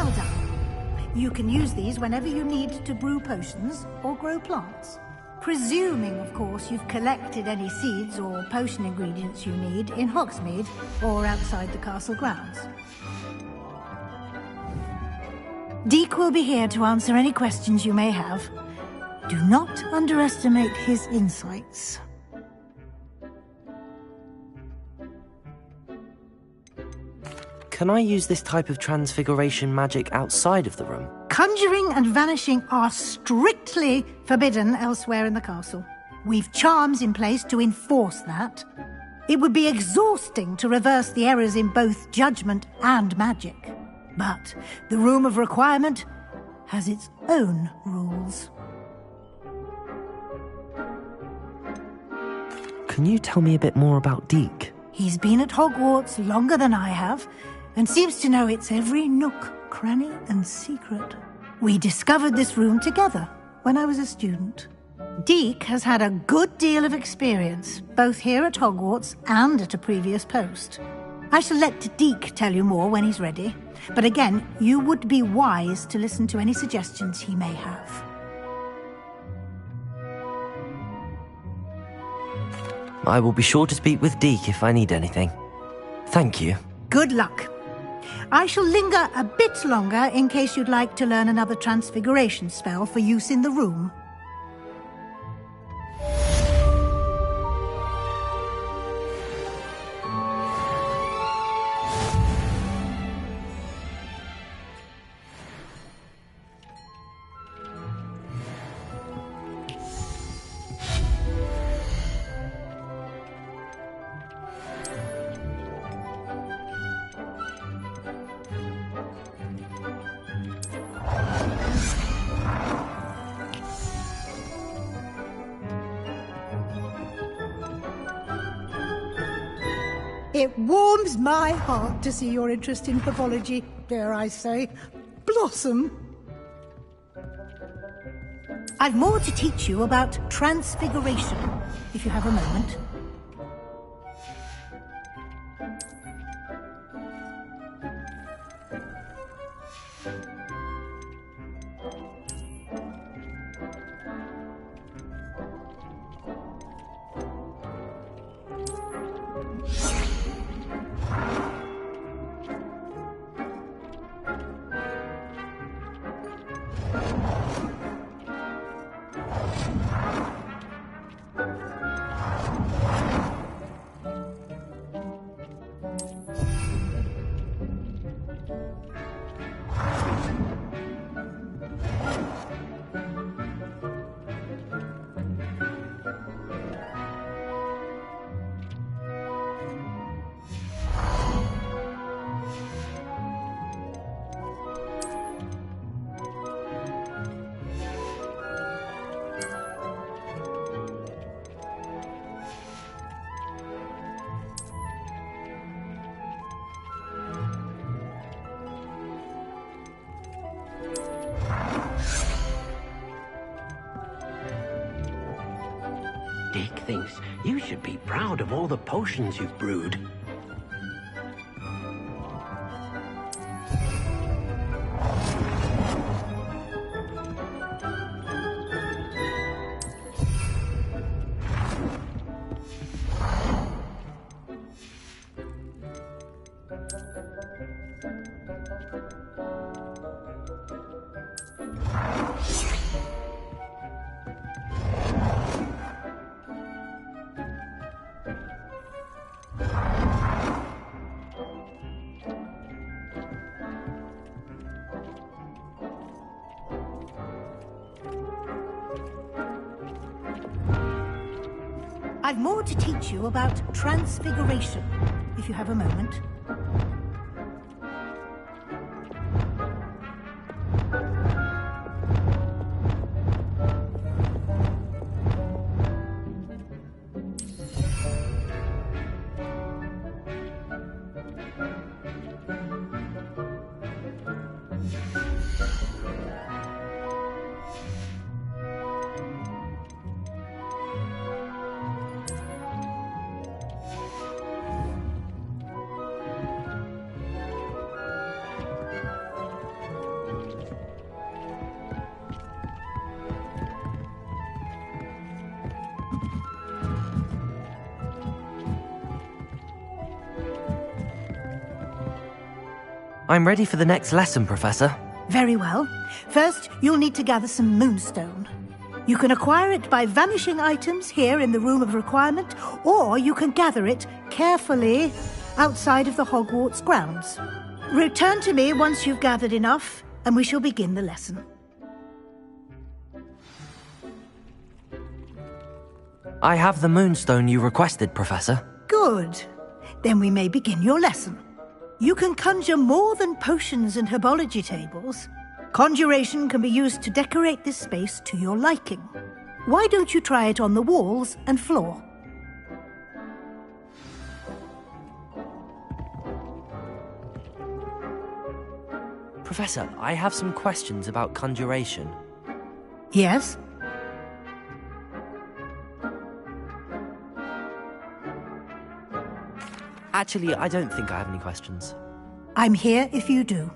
Well done. You can use these whenever you need to brew potions or grow plants. Presuming, of course, you've collected any seeds or potion ingredients you need in Hogsmeade or outside the castle grounds. Deek will be here to answer any questions you may have. Do not underestimate his insights. Can I use this type of transfiguration magic outside of the room? Conjuring and vanishing are strictly forbidden elsewhere in the castle. We've charms in place to enforce that. It would be exhausting to reverse the errors in both judgment and magic. But the Room of Requirement has its own rules. Can you tell me a bit more about Deek? He's been at Hogwarts longer than I have, and seems to know its every nook, cranny, and secret. We discovered this room together when I was a student. Deek has had a good deal of experience, both here at Hogwarts and at a previous post. I shall let Deek tell you more when he's ready, but again, you would be wise to listen to any suggestions he may have. I will be sure to speak with Deek if I need anything. Thank you. Good luck. I shall linger a bit longer in case you'd like to learn another transfiguration spell for use in the room. It warms my heart to see your interest in pathology, dare I say, blossom. I've more to teach you about transfiguration, if you have a moment. Dick thinks you should be proud of all the potions you've brewed. I've more to teach you about transfiguration, if you have a moment. I'm ready for the next lesson, Professor. Very well. First, you'll need to gather some moonstone. You can acquire it by vanishing items here in the Room of Requirement, or you can gather it carefully outside of the Hogwarts grounds. Return to me once you've gathered enough, and we shall begin the lesson. I have the moonstone you requested, Professor. Good. Then we may begin your lesson. You can conjure more than potions and herbology tables. Conjuration can be used to decorate this space to your liking. Why don't you try it on the walls and floor? Professor, I have some questions about conjuration. Yes? Actually, I don't think I have any questions. I'm here if you do.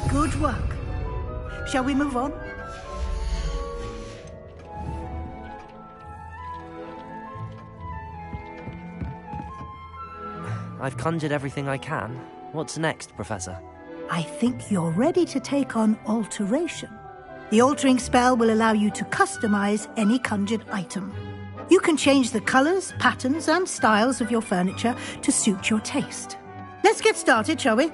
Good work. Shall we move on? I've conjured everything I can. What's next, Professor? I think you're ready to take on alteration. The altering spell will allow you to customize any conjured item. You can change the colors, patterns, and styles of your furniture to suit your taste. Let's get started, shall we?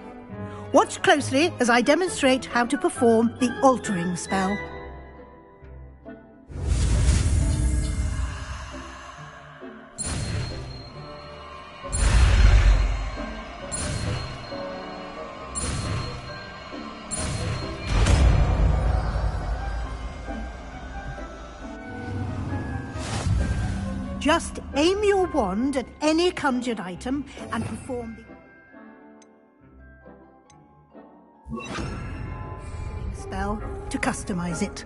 Watch closely as I demonstrate how to perform the altering spell. Just aim your wand at any conjured item and perform the spell to customize it.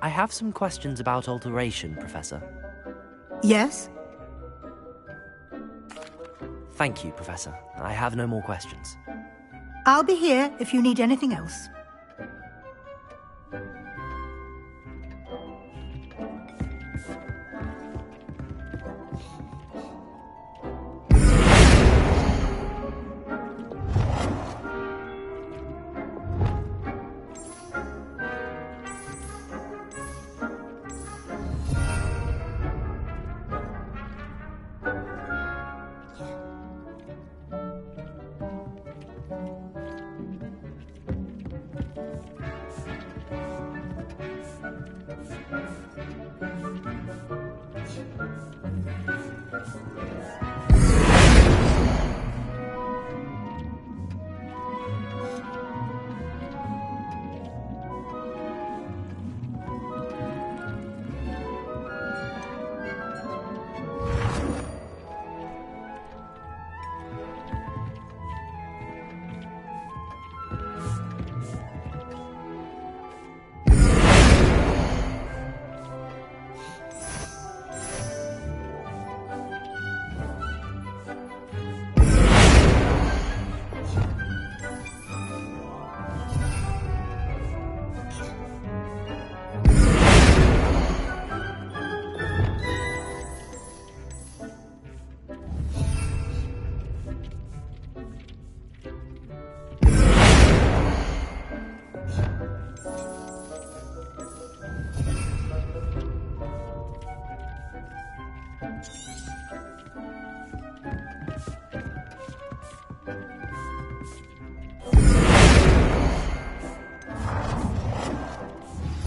I have some questions about alteration, Professor. Yes? Thank you, Professor. I have no more questions. I'll be here if you need anything else.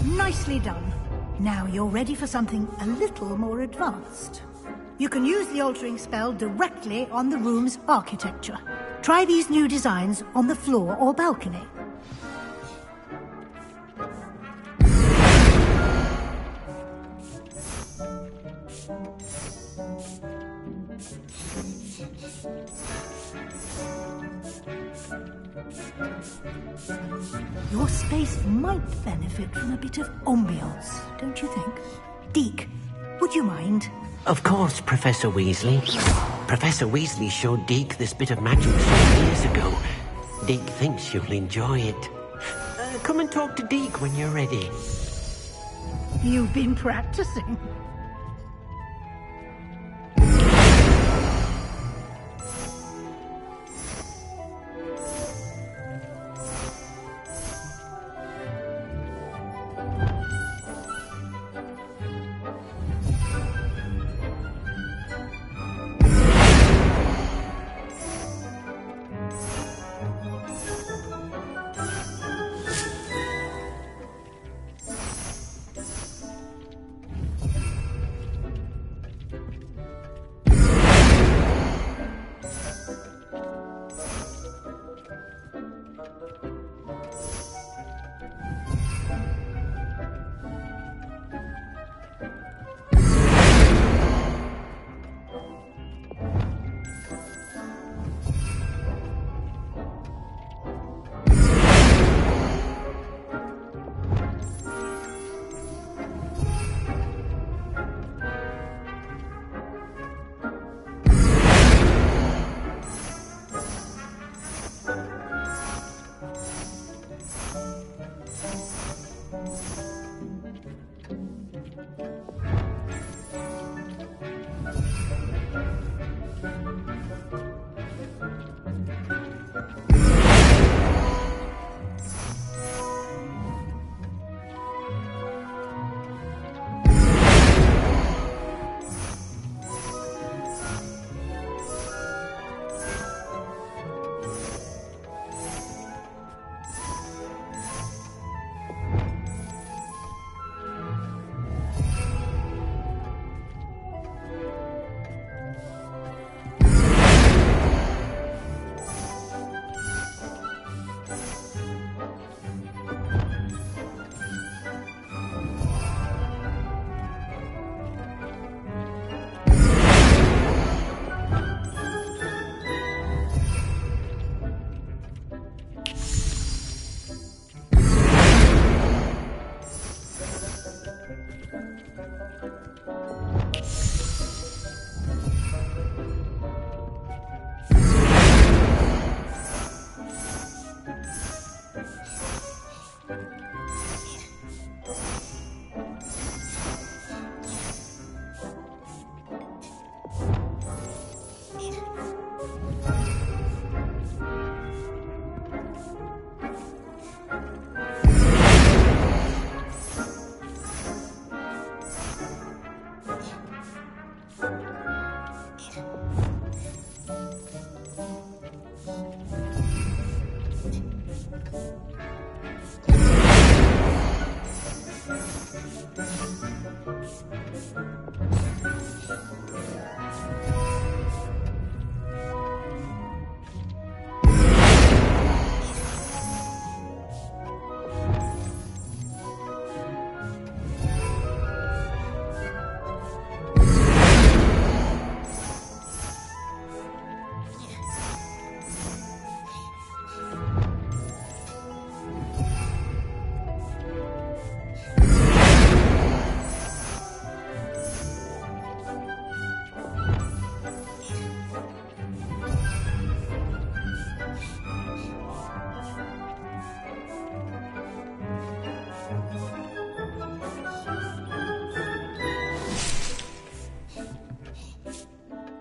Nicely done. Now you're ready for something a little more advanced. You can use the altering spell directly on the room's architecture. Try these new designs on the floor or balcony. Your space might benefit from a bit of ambiance, don't you think? Deke, would you mind? Of course, Professor Weasley. Professor Weasley showed Deke this bit of magic some years ago. Deke thinks you'll enjoy it. Come and talk to Deke when you're ready. You've been practicing.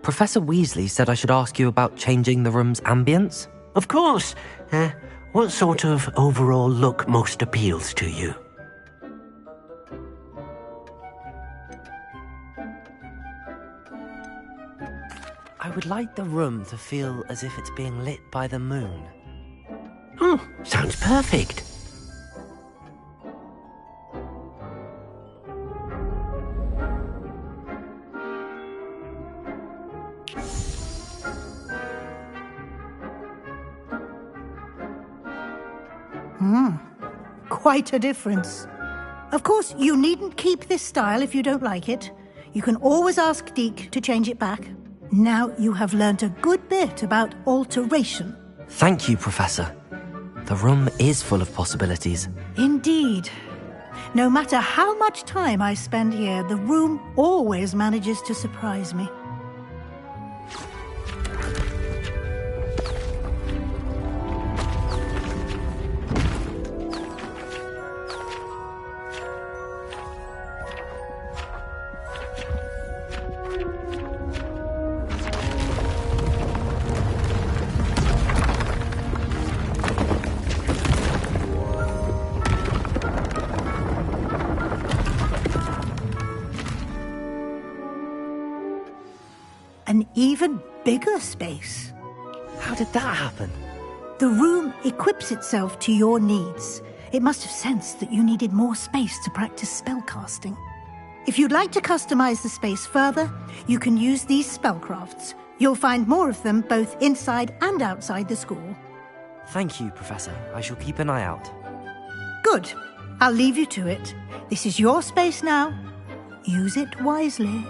Professor Weasley said I should ask you about changing the room's ambience? Of course. What sort of overall look most appeals to you? I would like the room to feel as if it's being lit by the moon. Oh, sounds perfect. Quite a difference. Of course, you needn't keep this style if you don't like it. You can always ask Deke to change it back. Now you have learnt a good bit about alteration. Thank you, Professor. The room is full of possibilities. Indeed. No matter how much time I spend here, the room always manages to surprise me. An even bigger space. How did that happen? The room equips itself to your needs. It must have sensed that you needed more space to practice spellcasting. If you'd like to customize the space further, you can use these spellcrafts. You'll find more of them both inside and outside the school. Thank you, Professor. I shall keep an eye out. Good. I'll leave you to it. This is your space now. Use it wisely.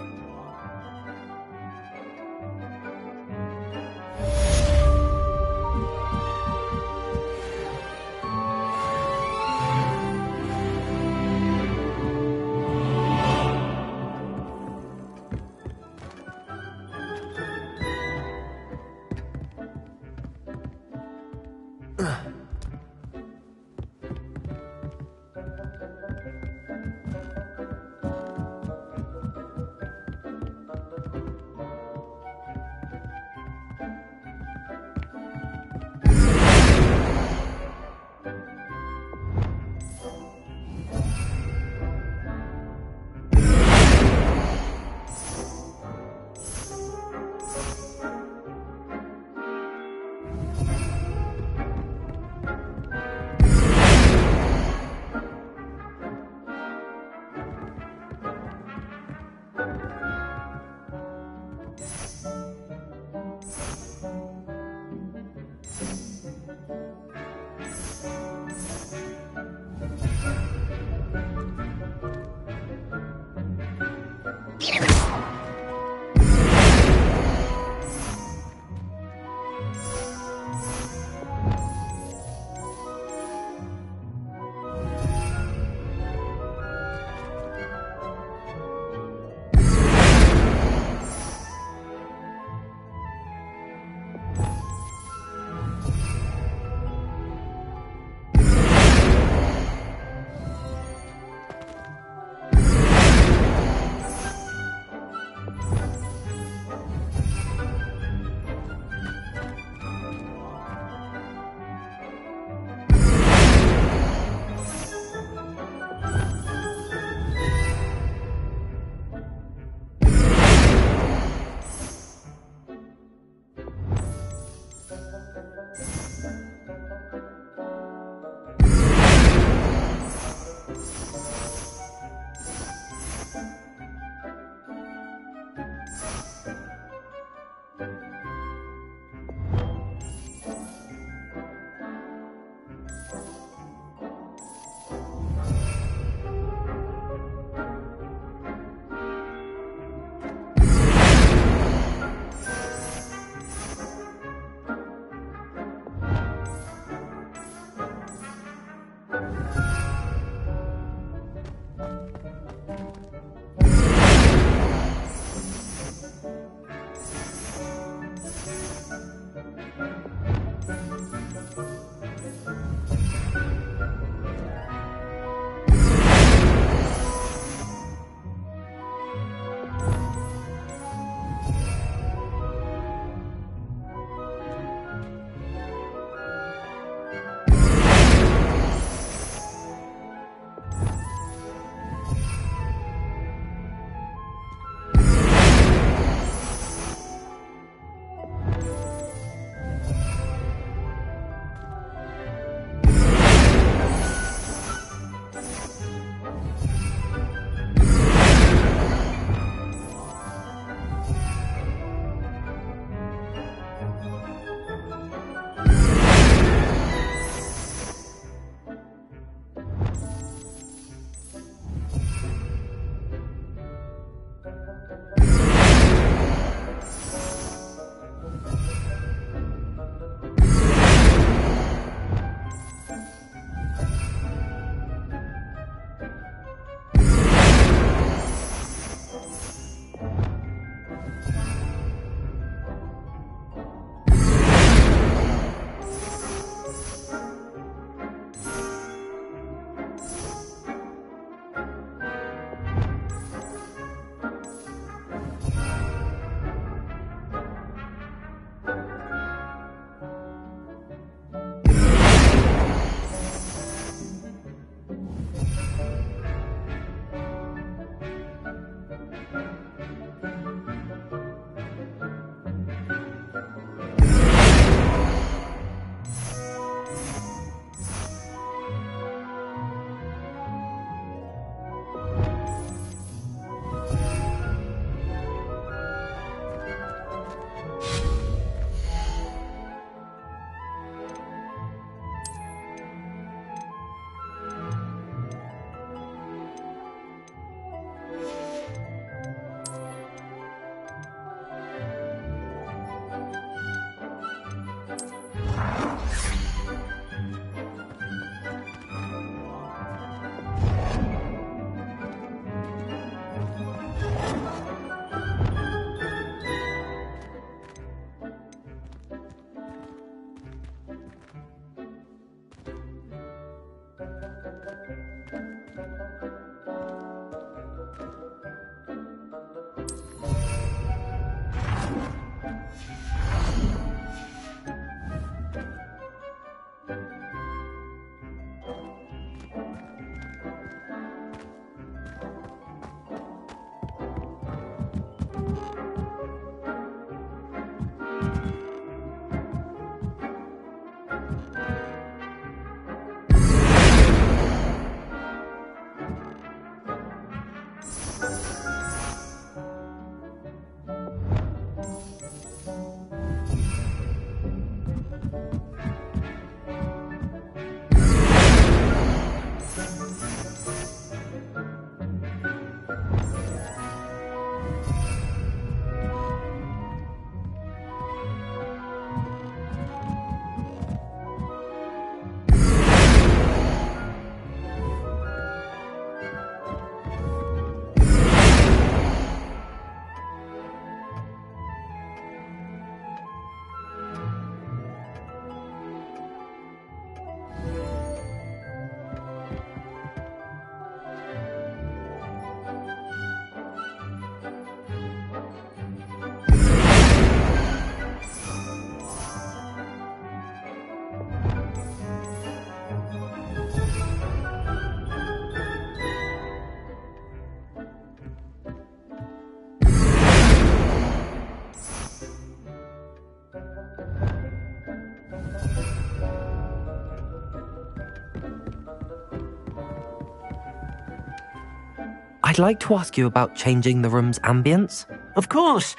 I'd like to ask you about changing the room's ambience. Of course.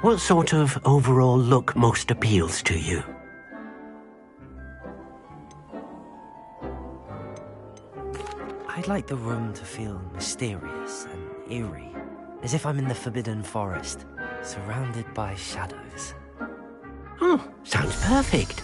What sort of overall look most appeals to you? I'd like the room to feel mysterious and eerie, as if I'm in the Forbidden Forest, surrounded by shadows. Oh, sounds perfect.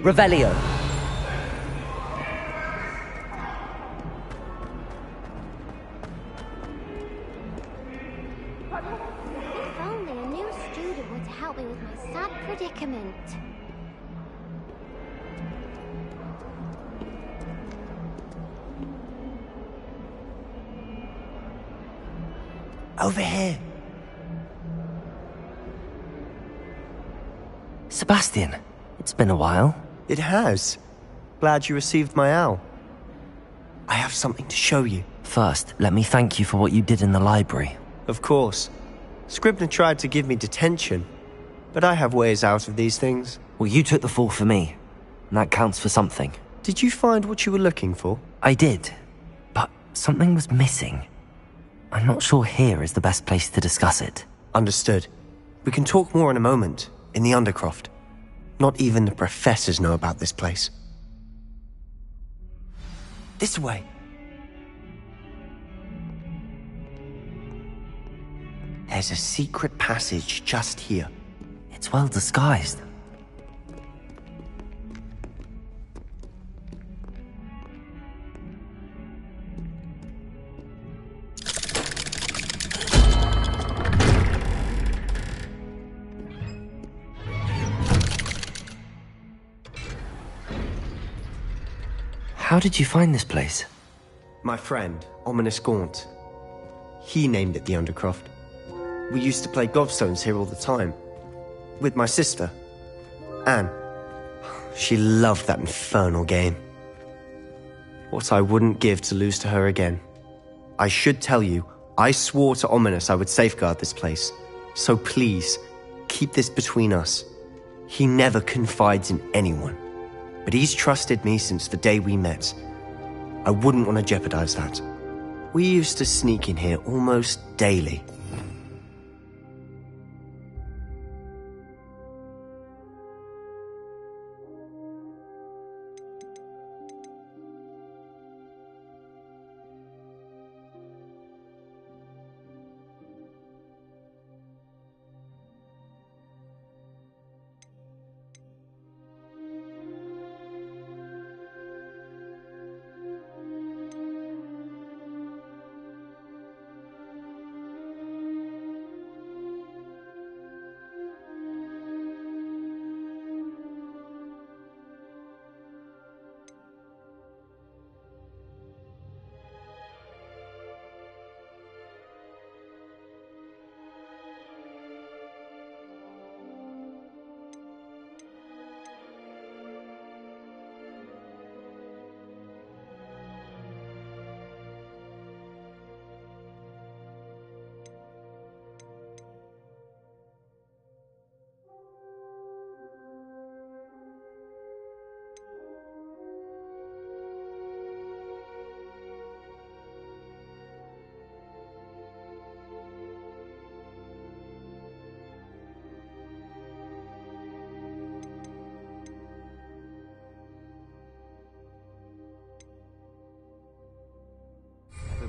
Revelio. If only a new student were to help me with my sad predicament. Over here. Sebastian, it's been a while. It has. Glad you received my owl. I have something to show you. First, let me thank you for what you did in the library. Of course. Scribner tried to give me detention, but I have ways out of these things. Well, you took the fall for me, and that counts for something. Did you find what you were looking for? I did, but something was missing. I'm not sure here is the best place to discuss it. Understood. We can talk more in a moment, in the Undercroft. Not even the professors know about this place. This way. There's a secret passage just here. It's well disguised. How did you find this place? My friend, Ominous Gaunt. He named it the Undercroft. We used to play gobstones here all the time. With my sister, Anne. She loved that infernal game. What I wouldn't give to lose to her again. I should tell you, I swore to Ominous I would safeguard this place. So please, keep this between us. He never confides in anyone. But he's trusted me since the day we met. I wouldn't want to jeopardize that. We used to sneak in here almost daily.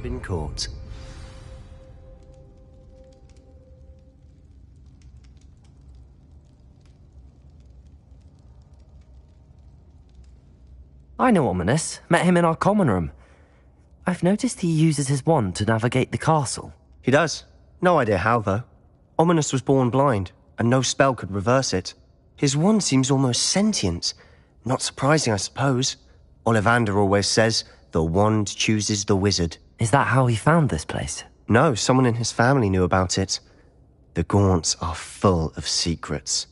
Been caught. I know Ominous. Met him in our common room. I've noticed he uses his wand to navigate the castle. He does. No idea how, though. Ominous was born blind, and no spell could reverse it. His wand seems almost sentient. Not surprising, I suppose. Ollivander always says, the wand chooses the wizard. Is that how he found this place? No, someone in his family knew about it. The Gaunts are full of secrets.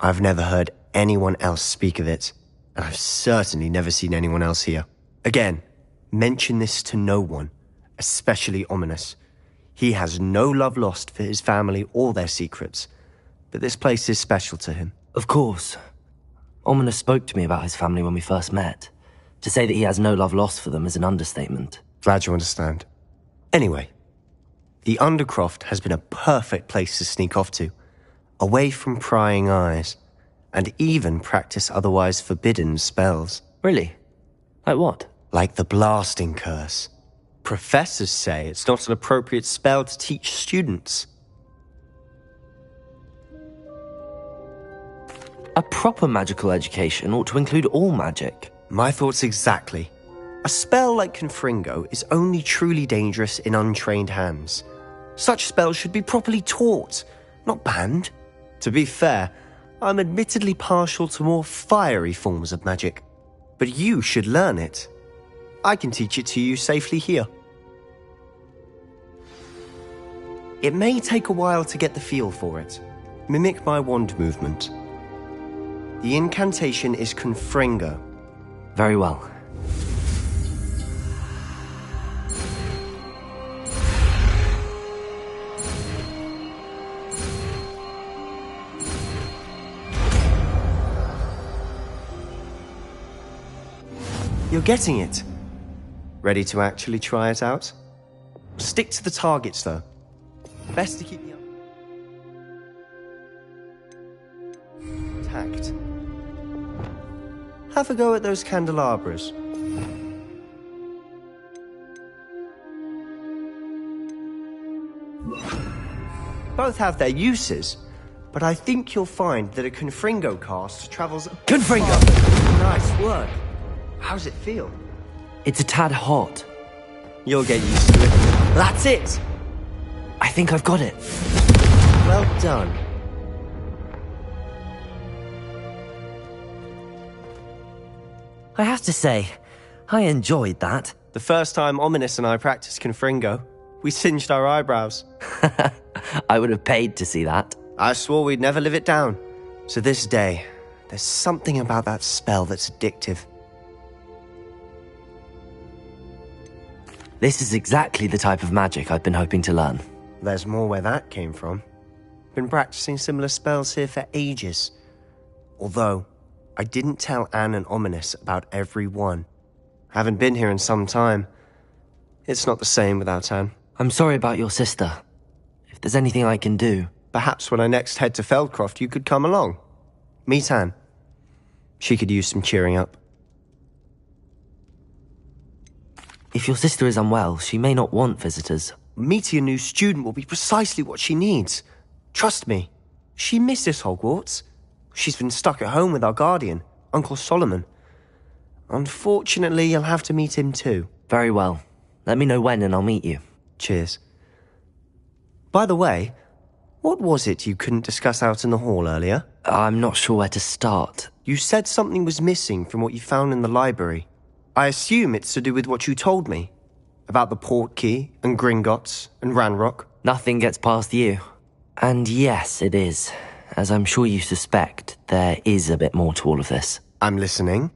I've never heard anyone else speak of it, and I've certainly never seen anyone else here. Again, mention this to no one, especially Ominous. He has no love lost for his family or their secrets, but this place is special to him. Of course. Ominous spoke to me about his family when we first met. To say that he has no love lost for them is an understatement. Glad you understand. Anyway, the Undercroft has been a perfect place to sneak off to, away from prying eyes, and even practice otherwise forbidden spells. Really? Like what? Like the blasting curse. Professors say it's not an appropriate spell to teach students. A proper magical education ought to include all magic. My thoughts exactly. A spell like Confringo is only truly dangerous in untrained hands. Such spells should be properly taught, not banned. To be fair, I'm admittedly partial to more fiery forms of magic. But you should learn it. I can teach it to you safely here. It may take a while to get the feel for it. Mimic my wand movement. The incantation is Confringo. Very well. You're getting it. Ready to actually try it out? Stick to the targets, though. Best to keep the tact. Have a go at those candelabras. Both have their uses, but I think you'll find that a Confringo cast travels... Confringo! Nice work. How's it feel? It's a tad hot. You'll get used to it. That's it! I think I've got it. Well done. I have to say, I enjoyed that. The first time Ominous and I practiced Confringo, we singed our eyebrows. I would have paid to see that. I swore we'd never live it down. To this day, there's something about that spell that's addictive. This is exactly the type of magic I've been hoping to learn. There's more where that came from. Been practicing similar spells here for ages. Although, I didn't tell Anne and Ominous about every one. Haven't been here in some time. It's not the same without Anne. I'm sorry about your sister. If there's anything I can do... Perhaps when I next head to Feldcroft, you could come along. Meet Anne. She could use some cheering up. If your sister is unwell, she may not want visitors. Meeting a new student will be precisely what she needs. Trust me. She misses Hogwarts. She's been stuck at home with our guardian, Uncle Solomon. Unfortunately, you'll have to meet him too. Very well. Let me know when and I'll meet you. Cheers. By the way, what was it you couldn't discuss out in the hall earlier? I'm not sure where to start. You said something was missing from what you found in the library. I assume it's to do with what you told me. About the Portkey and Gringotts and Ranrock. Nothing gets past you. And yes, it is. As I'm sure you suspect, there is a bit more to all of this. I'm listening.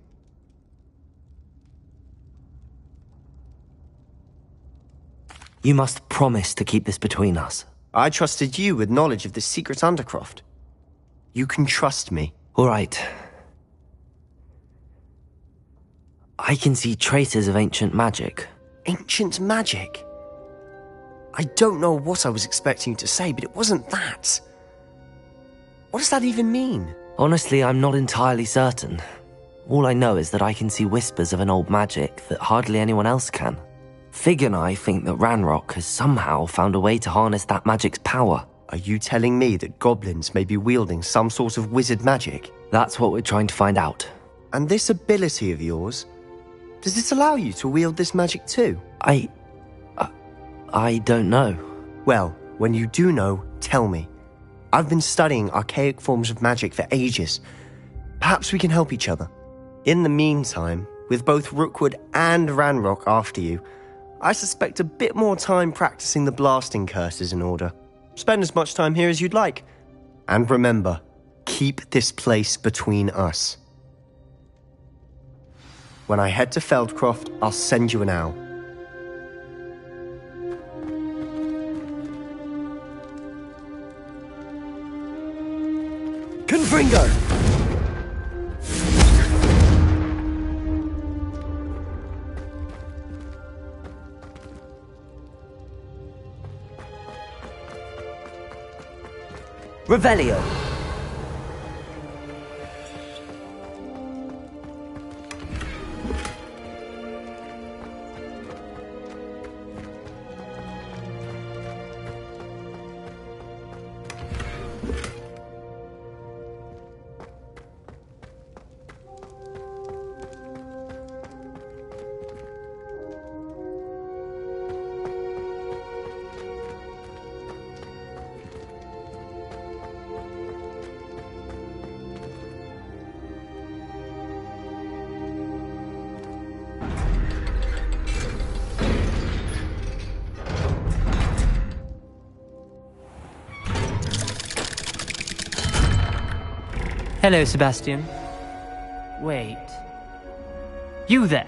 You must promise to keep this between us. I trusted you with knowledge of this secret undercroft. You can trust me. All right. I can see traces of ancient magic. Ancient magic? I don't know what I was expecting you to say, but it wasn't that. What does that even mean? Honestly, I'm not entirely certain. All I know is that I can see whispers of an old magic that hardly anyone else can. Fig and I think that Ranrock has somehow found a way to harness that magic's power. Are you telling me that goblins may be wielding some sort of wizard magic? That's what we're trying to find out. And this ability of yours, does it allow you to wield this magic too? I don't know. Well, when you do know, tell me. I've been studying archaic forms of magic for ages. Perhaps we can help each other. In the meantime, with both Rookwood and Ranrock after you, I suspect a bit more time practicing the blasting curse is in order. Spend as much time here as you'd like. And remember, keep this place between us. When I head to Feldcroft, I'll send you an owl. Confringo! Revelio. Hello, Sebastian. Wait. You there?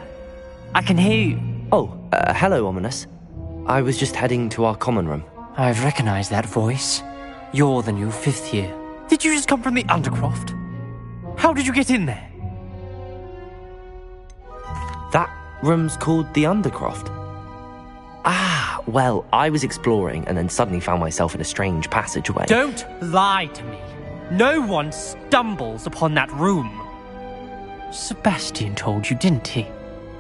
I can hear you. Oh, hello, Ominous. I was just heading to our common room. I've recognized that voice. You're the new 5th year. Did you just come from the Undercroft? How did you get in there? That room's called the Undercroft. Ah, well, I was exploring and then suddenly found myself in a strange passageway. Don't lie to me. No one stumbles upon that room. Sebastian told you, didn't he?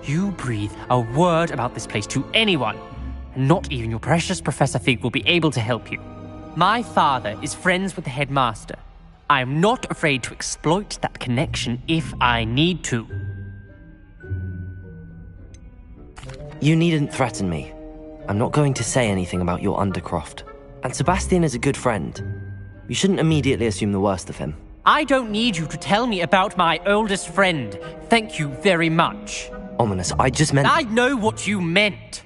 You breathe a word about this place to anyone, and not even your precious Professor Fig will be able to help you. My father is friends with the headmaster. I am not afraid to exploit that connection if I need to. You needn't threaten me. I'm not going to say anything about your Undercroft. And Sebastian is a good friend. You shouldn't immediately assume the worst of him. I don't need you to tell me about my oldest friend. Thank you very much. Ominous, I just meant... I know what you meant.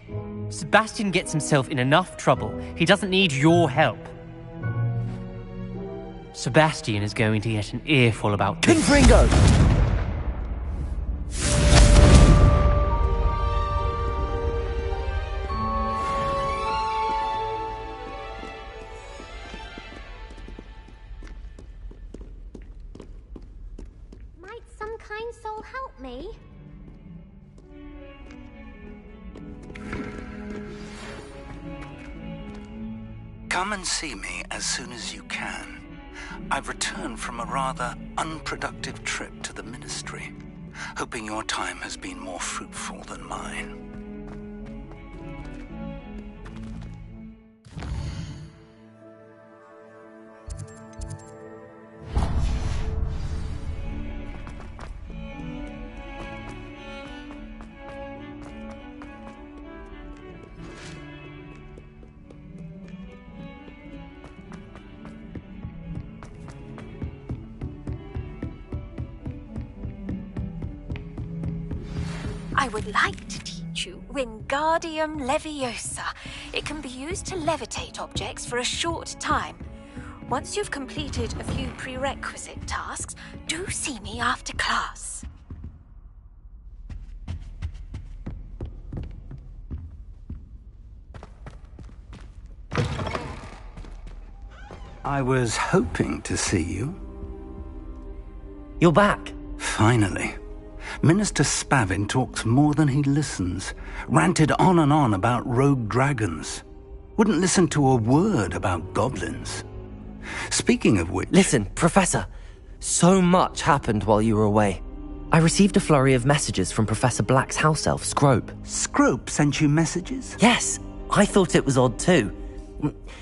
Sebastian gets himself in enough trouble. He doesn't need your help. Sebastian is going to get an earful about this. Confringo! Might some kind soul help me? Come and see me as soon as you can. I've returned from a rather unproductive trip to the Ministry, hoping your time has been more fruitful than mine. I would like to teach you Wingardium Leviosa. It can be used to levitate objects for a short time. Once you've completed a few prerequisite tasks, do see me after class. I was hoping to see you. You're back. Finally. Minister Spavin talks more than he listens. Ranted on and on about rogue dragons. Wouldn't listen to a word about goblins. Speaking of which... Listen, Professor. So much happened while you were away. I received a flurry of messages from Professor Black's house elf, Scrope. Scrope sent you messages? Yes. I thought it was odd too.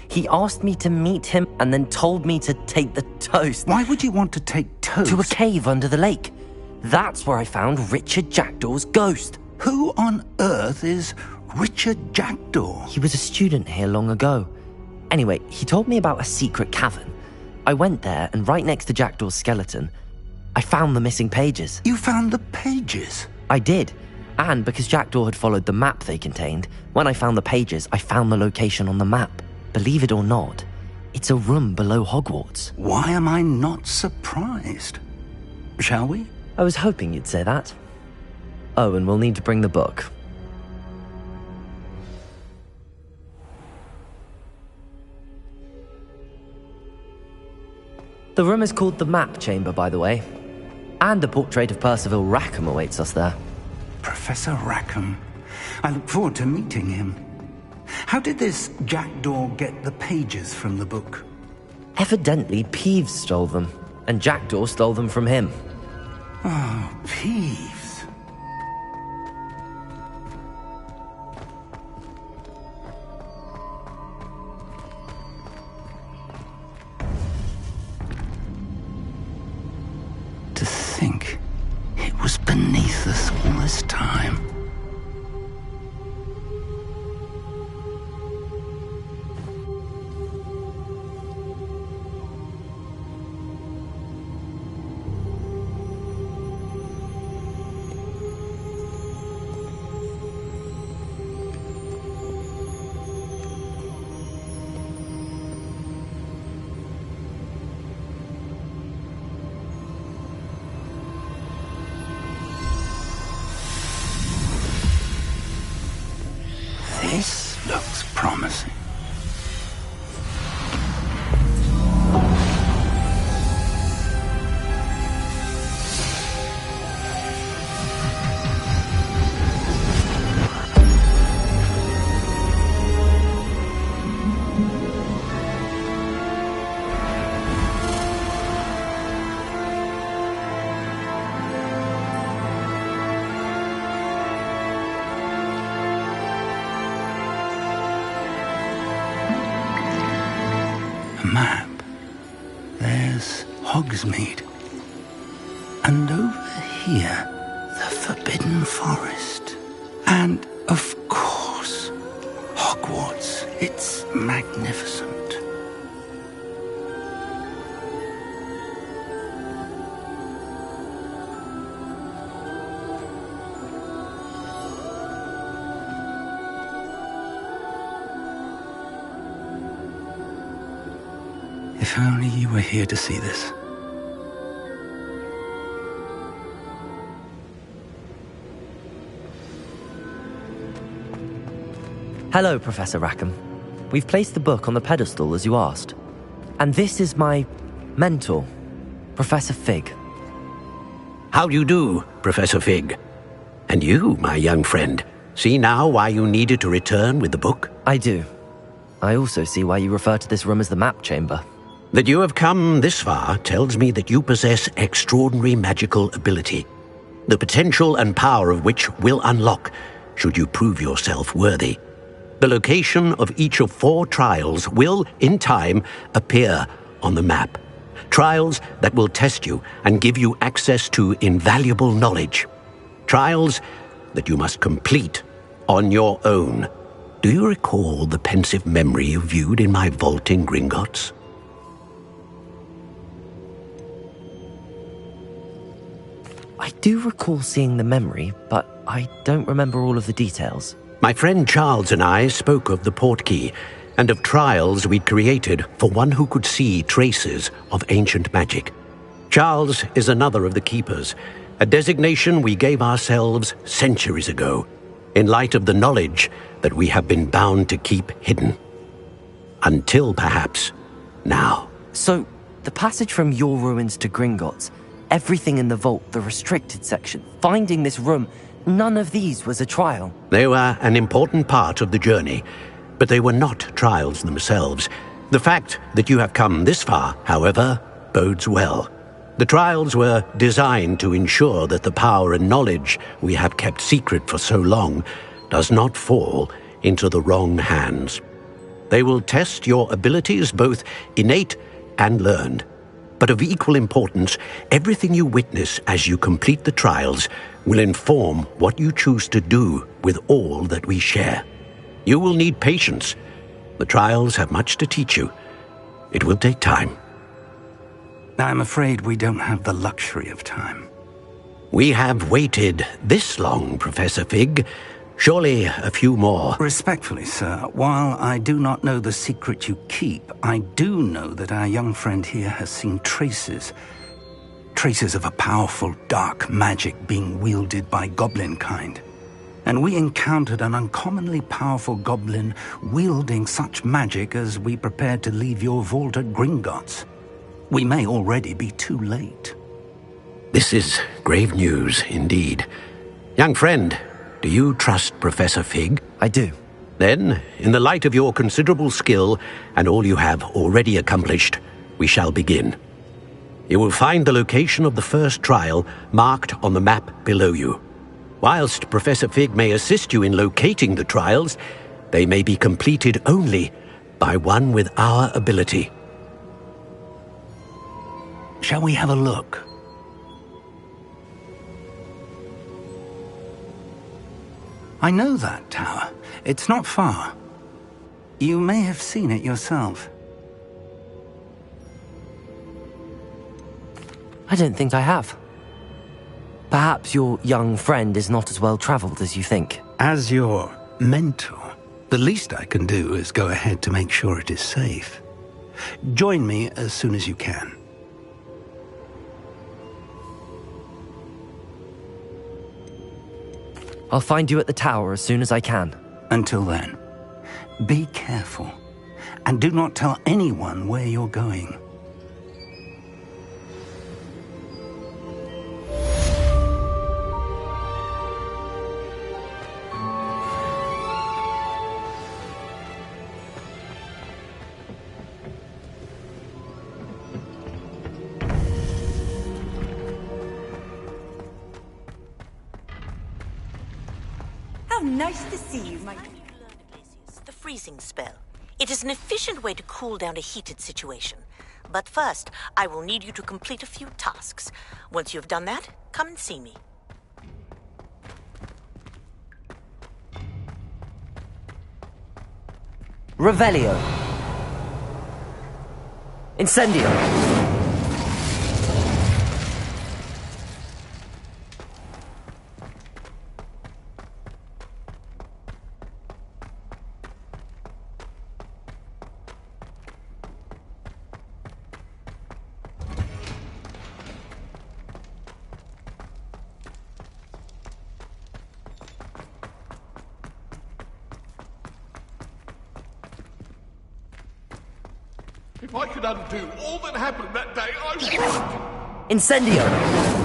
He asked me to meet him and then told me to take the toast. Why would you want to take toast? To a cave under the lake. That's where I found Richard Jackdaw's ghost. Who on earth is Richard Jackdaw? He was a student here long ago. Anyway, he told me about a secret cavern. I went there, and right next to Jackdaw's skeleton, I found the missing pages. You found the pages? I did. And because Jackdaw had followed the map they contained, when I found the pages, I found the location on the map. Believe it or not, it's a room below Hogwarts. Why am I not surprised? Shall we? I was hoping you'd say that. Oh, and we'll need to bring the book. The room is called the Map Chamber, by the way. And a portrait of Percival Rackham awaits us there. Professor Rackham. I look forward to meeting him. How did this Jackdaw get the pages from the book? Evidently, Peeves stole them, and Jackdaw stole them from him. Oh, Peeves. To think it was beneath us all this time. the map, there's Hogsmeade. And over here, the Forbidden Forest. And, of course, Hogwarts. It's magnificent. If only you were here to see this. Hello, Professor Rackham. We've placed the book on the pedestal as you asked. And this is my mentor, Professor Fig. How do you do, Professor Fig? And you, my young friend, see now why you needed to return with the book? I do. I also see why you refer to this room as the map chamber. That you have come this far tells me that you possess extraordinary magical ability, the potential and power of which will unlock should you prove yourself worthy. The location of each of 4 trials will, in time, appear on the map. Trials that will test you and give you access to invaluable knowledge. Trials that you must complete on your own. Do you recall the pensive memory you viewed in my vault in Gringotts? I do recall seeing the memory, but I don't remember all of the details. My friend Charles and I spoke of the portkey and of trials we'd created for one who could see traces of ancient magic. Charles is another of the keepers, a designation we gave ourselves centuries ago, in light of the knowledge that we have been bound to keep hidden. Until, perhaps, now. So, the passage from your ruins to Gringotts, everything in the vault, the restricted section, finding this room, none of these was a trial. They were an important part of the journey, but they were not trials themselves. The fact that you have come this far, however, bodes well. The trials were designed to ensure that the power and knowledge we have kept secret for so long does not fall into the wrong hands. They will test your abilities, both innate and learned. But of equal importance, everything you witness as you complete the trials will inform what you choose to do with all that we share. You will need patience. The trials have much to teach you. It will take time. I'm afraid we don't have the luxury of time. We have waited this long, Professor Fig. Surely a few more. Respectfully, sir, while I do not know the secret you keep, I do know that our young friend here has seen traces of a powerful dark magic being wielded by goblin kind. And we encountered an uncommonly powerful goblin wielding such magic as we prepared to leave your vault at Gringotts. We may already be too late. This is grave news indeed. Young friend, do you trust Professor Fig? I do. Then, in the light of your considerable skill and all you have already accomplished, we shall begin. You will find the location of the first trial marked on the map below you. Whilst Professor Fig may assist you in locating the trials, they may be completed only by one with our ability. Shall we have a look? I know that tower. It's not far. You may have seen it yourself. I don't think I have. Perhaps your young friend is not as well traveled as you think. As your mentor, the least I can do is go ahead to make sure it is safe. Join me as soon as you can. I'll find you at the tower as soon as I can. Until then, be careful, and do not tell anyone where you're going. How nice to see you, my... The freezing spell. It is an efficient way to cool down a heated situation. But first, I will need you to complete a few tasks. Once you have done that, come and see me. Revelio. Incendio. If I could undo all that happened that day, I would! Incendio!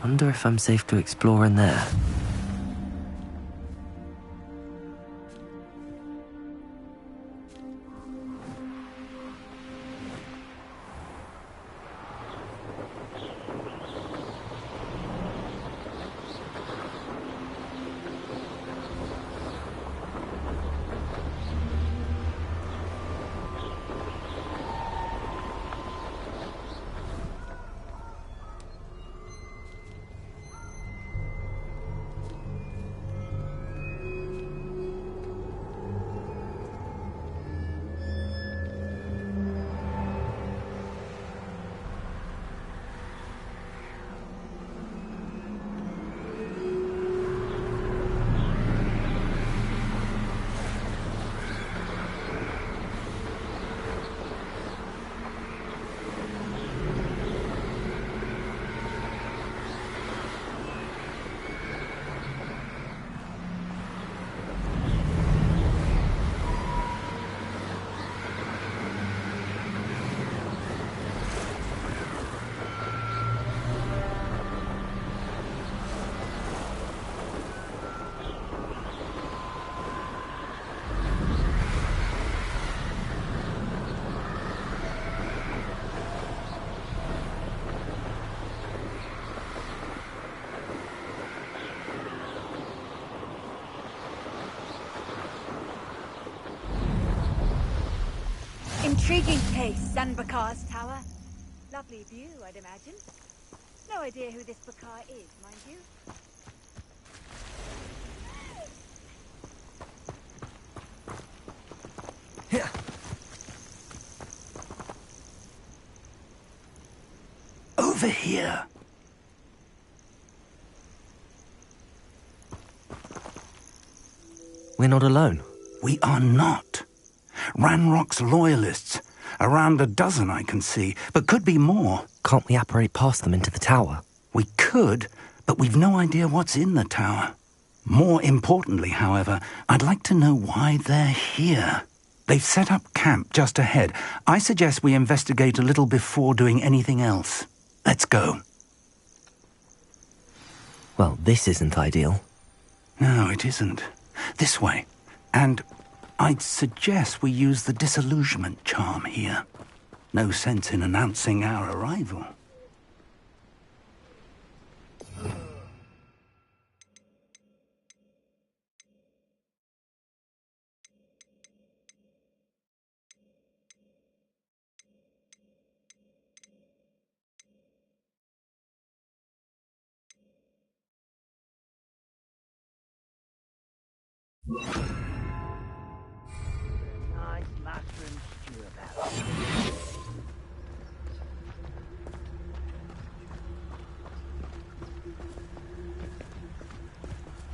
Wonder if I'm safe to explore in there. Intriguing case, Sanbakar's tower. Lovely view, I'd imagine. No idea who this Bakar is, mind you. Over here. We're not alone. We are not. Ranrock's loyalists. Around a dozen I can see, but could be more. Can't we apparate past them into the tower? We could, but we've no idea what's in the tower. More importantly, however, I'd like to know why they're here. They've set up camp just ahead. I suggest we investigate a little before doing anything else. Let's go. Well, this isn't ideal. No, it isn't. This way. And I'd suggest we use the disillusionment charm here. No sense in announcing our arrival. Nice mushroom stew about.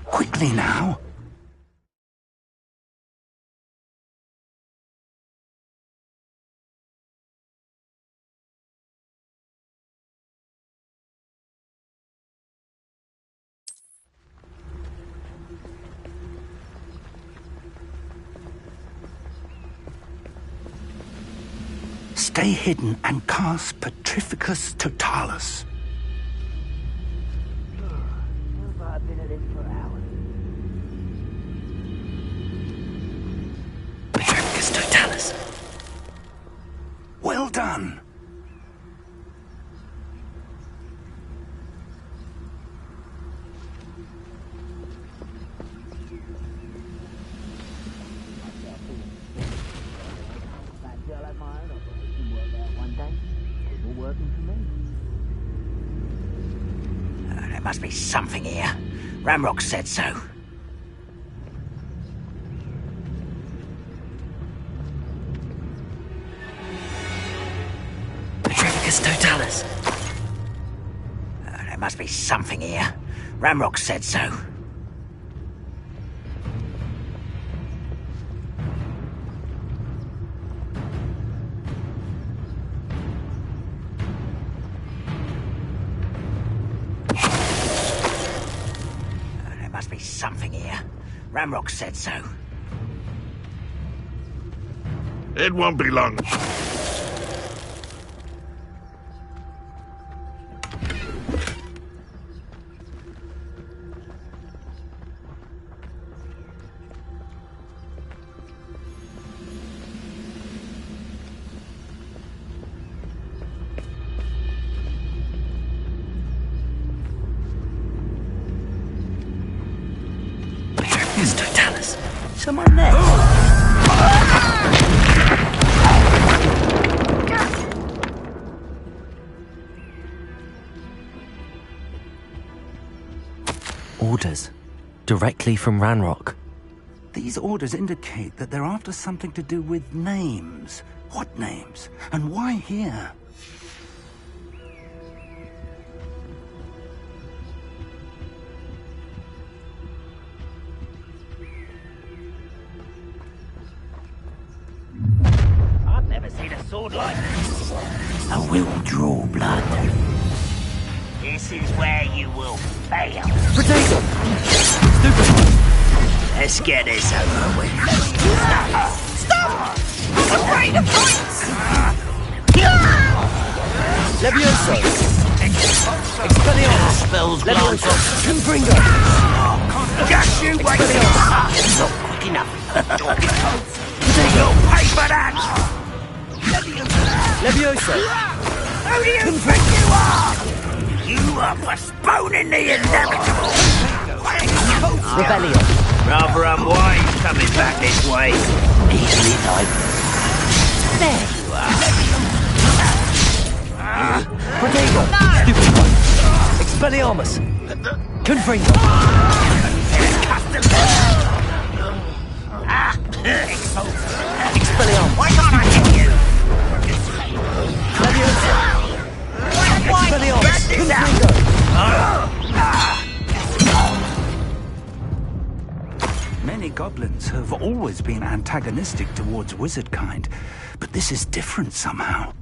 Quickly now. Stay hidden and cast Petrificus Totalis. I've been at it for hours. Petrificus Totalis. Well done. There must be something here. Ramrock said so. Petrificus Totalis. There must be something here. Ramrock said so. There must be something here. Ramrock said so. It won't be long. Petrificus Totalis. Someone there. Orders. Directly from Ranrock. These orders indicate that they're after something to do with names. What names? And why here? I've never seen a sword like this. I will draw blood. This is where you will fail. Potato! Let's get this over with. Stop! I'm afraid of heights! Levioso! Expelliarmus! Spells Levioso! Confringo! Just you wait! Not quick enough. You'll pay for that! Levioso! Who do you think you are? You are postponing the inevitable! Rebellion! Rather unwise coming back this way. Easily like. There you are. Protego! Stupid one! Expelliarmus! Confringo! Expelliarmus! Why can't I hit you? Leviosa! Expelliarmus! Confringo! Many goblins have always been antagonistic towards wizard kind, but this is different somehow.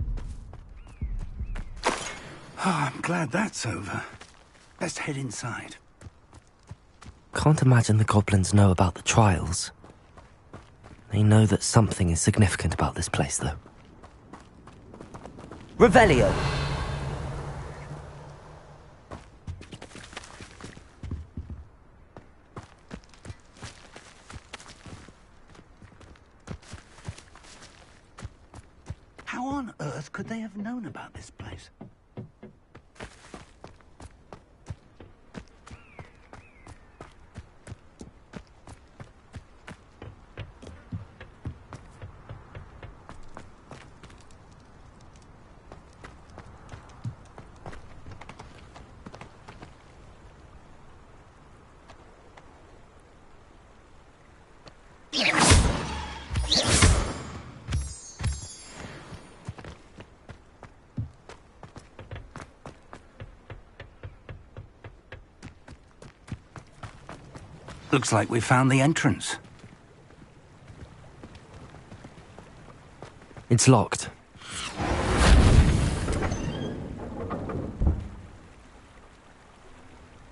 I'm glad that's over. Let's head inside. Can't imagine the goblins know about the trials. They know that something is significant about this place, though. Revelio! How on earth could they have known about this place? Looks like we found the entrance. It's locked.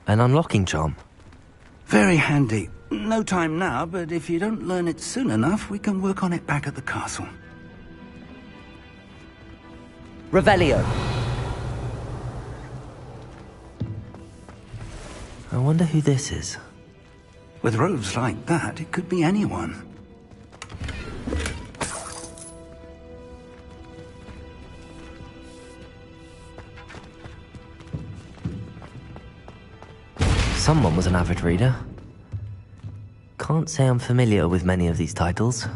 An unlocking charm. Very handy. No time now, but if you don't learn it soon enough, we can work on it back at the castle. Revelio. I wonder who this is. With robes like that, it could be anyone. Someone was an avid reader. Can't say I'm familiar with many of these titles.